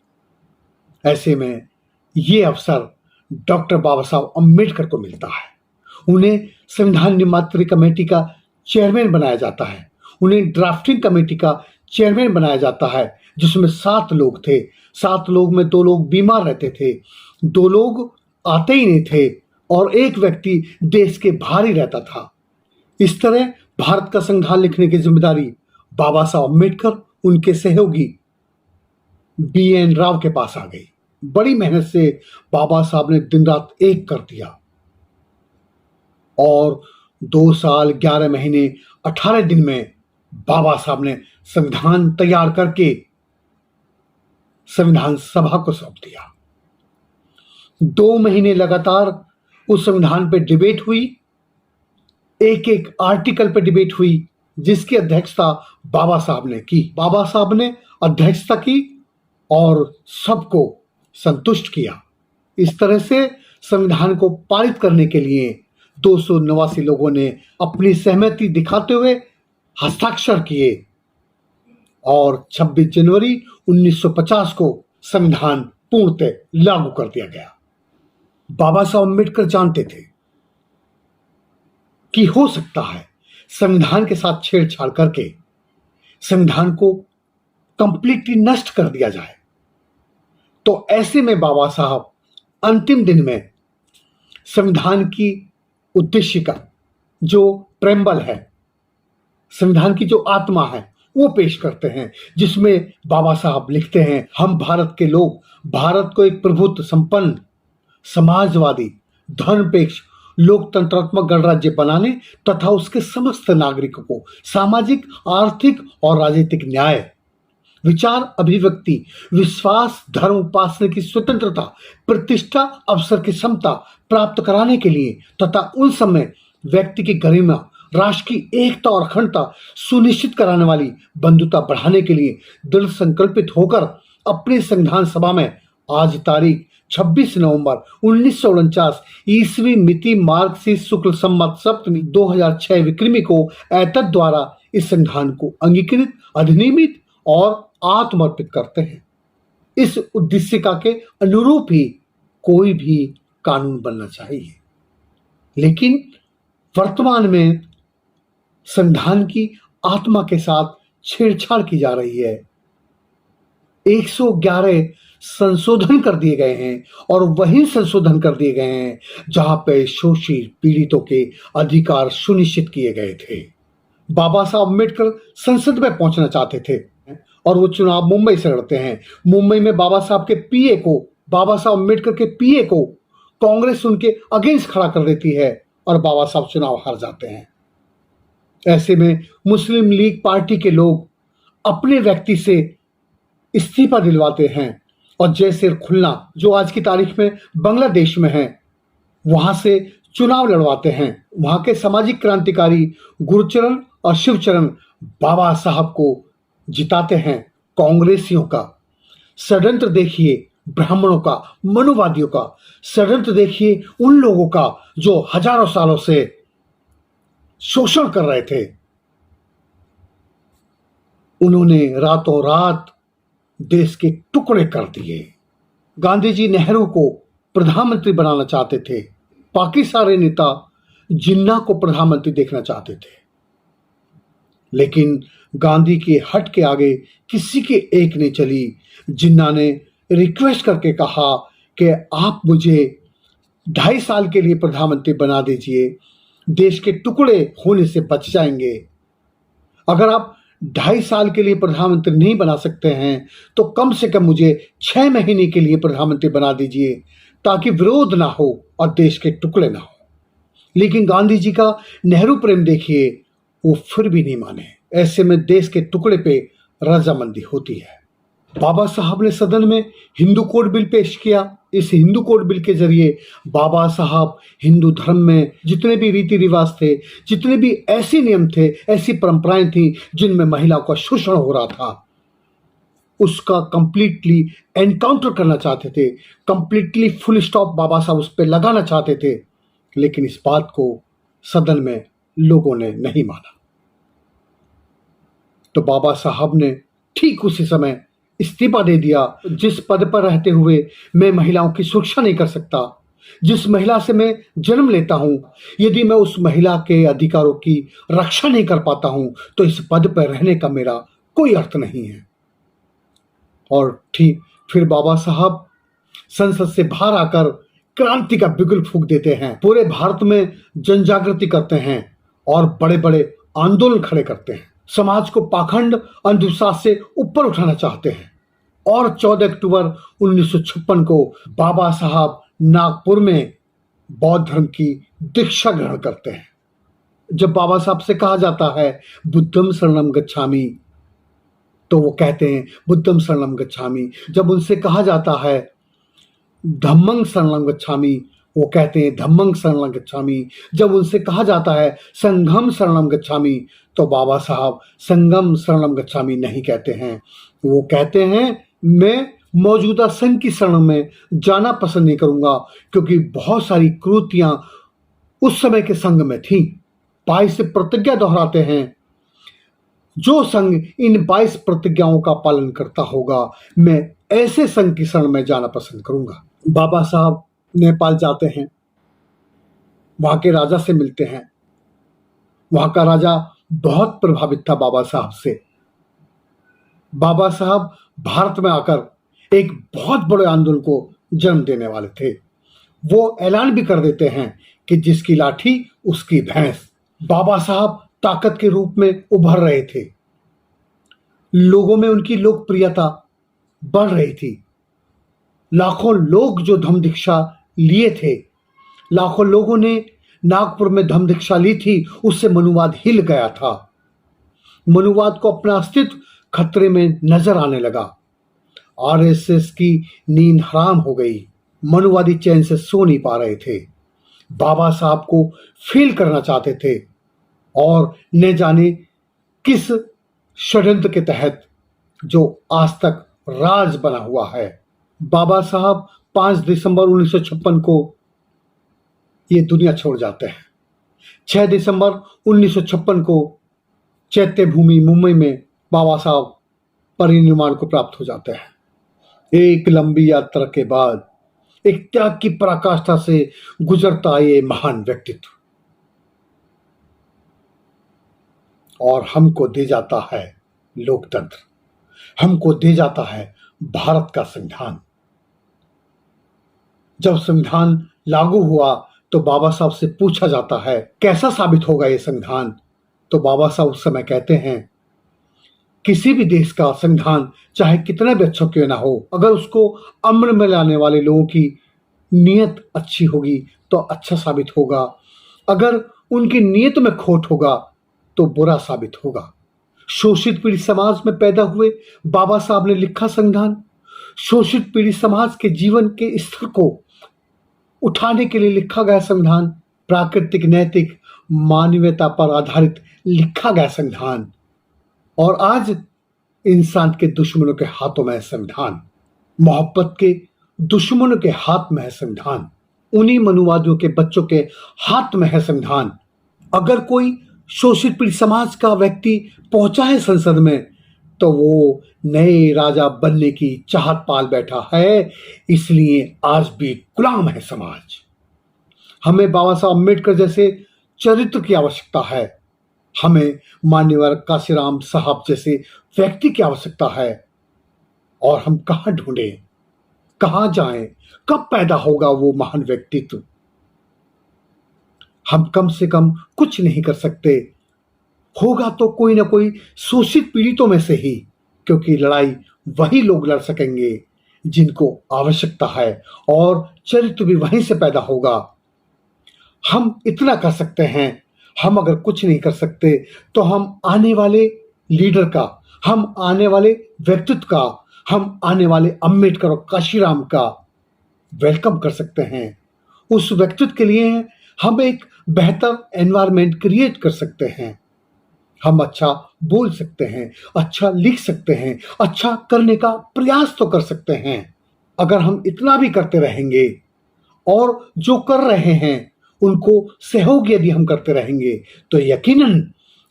ऐसे में ये अवसर डॉक्टर बाबा साहब अम्बेडकर को मिलता है। उन्हें संविधान निर्मात्री कमेटी का चेयरमैन बनाया जाता है। उन्हें ड्राफ्टिंग कमेटी का चेयरमैन बनाया जाता है, जिसमें 7 लोग थे। 7 लोग में 2 लोग बीमार रहते थे, 2 लोग आते ही नहीं थे, और एक व्यक्ति देश के बाहर ही रहता था। इस तरह भारत का संविधान लिखने की जिम्मेदारी बाबा साहब अम्बेडकर, उनके सहयोगी BN राव के पास आ गई। बड़ी मेहनत से बाबा साहब ने दिन रात एक कर दिया, और 2 साल 11 महीने 18 दिन में बाबा साहब ने संविधान तैयार करके संविधान सभा को सौंप दिया। 2 महीने लगातार उस संविधान पे डिबेट हुई, एक एक आर्टिकल पे डिबेट हुई, जिसकी अध्यक्षता बाबा साहब ने की। बाबा साहब ने अध्यक्षता की और सबको संतुष्ट किया। इस तरह से संविधान को पारित करने के लिए 289 लोगों ने अपनी सहमति दिखाते हुए हस्ताक्षर किए, और 26 जनवरी 1950 को संविधान पूर्णतः लागू कर दिया गया। बाबा साहब अम्बेडकर जानते थे कि हो सकता है संविधान के साथ छेड़छाड़ करके संविधान को कंप्लीटली नष्ट कर दिया जाए। तो ऐसे में बाबा साहब अंतिम दिन में संविधान की उद्देश्य का जो प्रेम्बल है, संविधान की जो आत्मा है, वो पेश करते हैं, जिसमें बाबा साहब लिखते हैं, हम भारत के लोग भारत को एक प्रभुत्व संपन्न, समाजवादी, धर्मनिरपेक्ष, लोकतंत्रात्मक गणराज्य बनाने तथा उसके समस्त नागरिकों को सामाजिक, आर्थिक और राजनीतिक न्याय विचार अभिव्यक्ति, विश्वास, धर्म उपासना की स्वतंत्रता, प्रतिष्ठा, अवसर की समता प्राप्त कराने के लिए तथा उन समय व्यक्ति की गरिमा, राष्ट्र की एकता और अखंडता सुनिश्चित कराने वाली बंधुता बढ़ाने के लिए दृढ़ संकल्पित होकर अपनी संविधान सभा में आज तारीख 26 नवंबर 1949 ईस्वी मिति मार्गशीर्ष शुक्ल संवत सप्तमी 2006 विक्रमी को एतद द्वारा इस संविधान को अंगीकृत, अधिनियमित और आत्मर्पित करते हैं। इस उद्देशिका के अनुरूप ही कोई भी कानून बनना चाहिए, लेकिन वर्तमान में संविधान की आत्मा के साथ छेड़छाड़ की जा रही है। 111 संशोधन कर दिए गए हैं और वही संशोधन कर दिए गए हैं जहां पे शोषित पीड़ितों के अधिकार सुनिश्चित किए गए थे। बाबा साहब अम्बेडकर संसद में पहुंचना चाहते थे और वो चुनाव मुंबई से लड़ते हैं। मुंबई में बाबा साहब अम्बेडकर के पीए को कांग्रेस उनके अगेंस्ट खड़ा कर देती है और बाबा साहब चुनाव हार जाते हैं। ऐसे में मुस्लिम लीग पार्टी के लोग अपने व्यक्ति से इस्तीफा दिलवाते हैं और जैसे खुलना, जो आज की तारीख में बांग्लादेश में है, वहां से चुनाव लड़वाते हैं। वहां के सामाजिक क्रांतिकारी गुरुचरण और शिवचरण बाबा साहब को जिताते हैं। कांग्रेसियों का षड्यंत्र देखिए, ब्राह्मणों का, मनुवादियों का षड्यंत्र देखिए, उन लोगों का जो हजारों सालों से शोषण कर रहे थे। उन्होंने रातों रात देश के टुकड़े कर दिए। गांधी जी नेहरू को प्रधानमंत्री बनाना चाहते थे। बाकी सारे नेता जिन्ना को प्रधानमंत्री देखना चाहते थे, लेकिन गांधी के हट के आगे किसी के एक ने चली। जिन्ना ने रिक्वेस्ट करके कहा कि आप मुझे 2.5 साल के लिए प्रधानमंत्री बना दीजिए, देश के टुकड़े होने से बच जाएंगे। अगर आप 2.5 साल के लिए प्रधानमंत्री नहीं बना सकते हैं तो कम से कम मुझे 6 महीने के लिए प्रधानमंत्री बना दीजिए, ताकि विरोध ना हो और देश के टुकड़े ना हो। लेकिन गांधी जी का नेहरू प्रेम देखिए, वो फिर भी नहीं माने। ऐसे में देश के टुकड़े पे रजामंदी होती है। बाबा साहब ने सदन में हिंदू कोड बिल पेश किया। इस हिंदू कोड बिल के जरिए बाबा साहब हिंदू धर्म में जितने भी रीति रिवाज थे, जितने भी ऐसे नियम थे, ऐसी परंपराएं थी जिनमें महिलाओं का शोषण हो रहा था, उसका कंप्लीटली एनकाउंटर करना चाहते थे। कंप्लीटली फुल स्टॉप बाबा साहब उस पर लगाना चाहते थे, लेकिन इस बात को सदन में लोगों ने नहीं माना। तो बाबा साहब ने ठीक उसी समय इस्तीफा दे दिया। जिस पद पर रहते हुए मैं महिलाओं की सुरक्षा नहीं कर सकता, जिस महिला से मैं जन्म लेता हूं, यदि मैं उस महिला के अधिकारों की रक्षा नहीं कर पाता हूं, तो इस पद पर रहने का मेरा कोई अर्थ नहीं है। और ठीक फिर बाबा साहब संसद से बाहर आकर क्रांति का बिगुल फूंक देते हैं। पूरे भारत में जन जागृति करते हैं और बड़े बड़े आंदोलन खड़े करते हैं। समाज को पाखंड, अंधविश्वास से ऊपर उठाना चाहते हैं। और 14 अक्टूबर 1956 को बाबा साहब नागपुर में बौद्ध धर्म की दीक्षा ग्रहण करते हैं। जब बाबा साहब से कहा जाता है बुद्धम शरणम गच्छामि, तो वो कहते हैं बुद्धम शरणम गच्छामि। जब उनसे कहा जाता है धम्मं शरणं गच्छामि, वो कहते हैं धम्मं शरणं गच्छामि। जब उनसे कहा जाता है संघम शरणं गच्छामि, तो बाबा साहब संगम शरणं गच्छामि नहीं कहते हैं। वो कहते हैं मैं मौजूदा संघ की शरण में जाना पसंद नहीं करूंगा, क्योंकि बहुत सारी क्रूतियां उस समय के संघ में थी। 22 प्रतिज्ञा दोहराते हैं, जो संघ इन 22 प्रतिज्ञाओं का पालन करता होगा, मैं ऐसे संघ की शरण में जाना पसंद करूंगा। बाबा साहब नेपाल जाते हैं, वहां के राजा से मिलते हैं। वहां का राजा बहुत प्रभावित था बाबा साहब से। बाबा साहब भारत में आकर एक बहुत बड़े आंदोलन को जन्म देने वाले थे। वो ऐलान भी कर देते हैं कि जिसकी लाठी उसकी भैंस। बाबा साहब ताकत के रूप में उभर रहे थे। लोगों में उनकी लोकप्रियता बढ़ रही थी। लाखों लोग जो धम्म दीक्षा लिए थे, लाखों लोगों ने नागपुर में धम्म दीक्षा ली थी, उससे मनुवाद हिल गया था। मनुवाद को अपना अस्तित्व खतरे में नजर आने लगा। आरएसएस की नींद हराम हो गई। मनुवादी चैन से सो नहीं पा रहे थे। बाबा साहब को फेल करना चाहते थे और न जाने किस षड्यंत्र के तहत जो आज तक राज बना हुआ है। बाबा साहब 5 दिसंबर 1956 को ये दुनिया छोड़ जाते हैं। 6 दिसंबर 1956 को चैत्य भूमि मुंबई में बाबा साहब परिनिर्वाण को प्राप्त हो जाते हैं। एक लंबी यात्रा के बाद एक त्याग की पराकाष्ठा से गुजरता ये महान व्यक्तित्व और हमको दे जाता है लोकतंत्र, हमको दे जाता है भारत का संविधान। जब संविधान लागू हुआ तो बाबा साहब से पूछा जाता है कैसा साबित होगा ये संविधान, तो बाबा साहब उस समय कहते हैं किसी भी देश का संविधान चाहे कितना भी अच्छा क्यों ना हो, अगर उसको अमल में लाने वाले लोगों की नीयत अच्छी होगी तो अच्छा साबित होगा, अगर उनकी नीयत में खोट होगा तो बुरा साबित होगा। शोषित पीड़ित समाज में पैदा हुए बाबा साहब ने लिखा संविधान शोषित पीड़ित समाज के जीवन के स्तर को उठाने के लिए लिखा गया संविधान, प्राकृतिक नैतिक मानवीयता पर आधारित लिखा गया संविधान। और आज इंसान के दुश्मनों के हाथों में है संविधान, मोहब्बत के दुश्मनों के हाथ में है संविधान, उन्हीं मनुवादियों के बच्चों के हाथ में है संविधान। अगर कोई शोषित पीड़ित समाज का व्यक्ति पहुंचा है संसद में तो वो नए राजा बनने की चाहत पाल बैठा है, इसलिए आज भी गुलाम है समाज। हमें बाबा साहब अम्बेडकर जैसे चरित्र की आवश्यकता है, हमें मान्यवर काशीराम साहब जैसे व्यक्ति की आवश्यकता है। और हम कहाँ ढूंढें, कहाँ जाएं, कब पैदा होगा वो महान व्यक्तित्व। हम कम से कम कुछ नहीं कर सकते, होगा तो कोई ना कोई शोषित पीड़ितों में से ही, क्योंकि लड़ाई वही लोग लड़ सकेंगे जिनको आवश्यकता है और चरित्र भी वहीं से पैदा होगा। हम इतना कर सकते हैं, हम अगर कुछ नहीं कर सकते तो हम आने वाले लीडर का, हम आने वाले व्यक्तित्व का, हम आने वाले अम्बेडकर और काशीराम का वेलकम कर सकते हैं। उस व्यक्तित्व के लिए हम एक बेहतर एनवायरनमेंट क्रिएट कर सकते हैं। हम अच्छा बोल सकते हैं, अच्छा लिख सकते हैं, अच्छा करने का प्रयास तो कर सकते हैं। अगर हम इतना भी करते रहेंगे और जो कर रहे हैं उनको सहयोग यदि हम करते रहेंगे तो यकीनन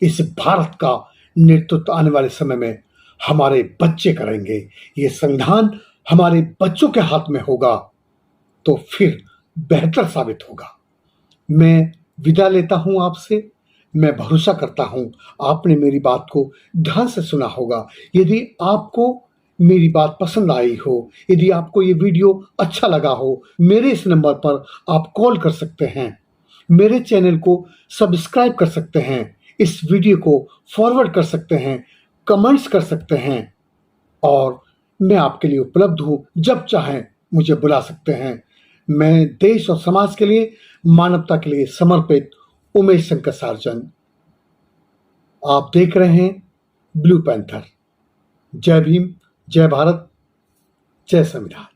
इस भारत का नेतृत्व आने वाले समय में हमारे बच्चे करेंगे। ये संविधान हमारे बच्चों के हाथ में होगा तो फिर बेहतर साबित होगा। मैं विदा लेता हूं आपसे। मैं भरोसा करता हूं आपने मेरी बात को ध्यान से सुना होगा। यदि आपको मेरी बात पसंद आई हो, यदि आपको ये वीडियो अच्छा लगा हो, मेरे इस नंबर पर आप कॉल कर सकते हैं, मेरे चैनल को सब्सक्राइब कर सकते हैं, इस वीडियो को फॉरवर्ड कर सकते हैं, कमेंट्स कर सकते हैं और मैं आपके लिए उपलब्ध हूं। जब चाहें मुझे बुला सकते हैं। मैं देश और समाज के लिए, मानवता के लिए समर्पित उमेश शंकर सार्जन। आप देख रहे हैं ब्लू पैंथर। जय भीम, जय भारत, जय संविधान।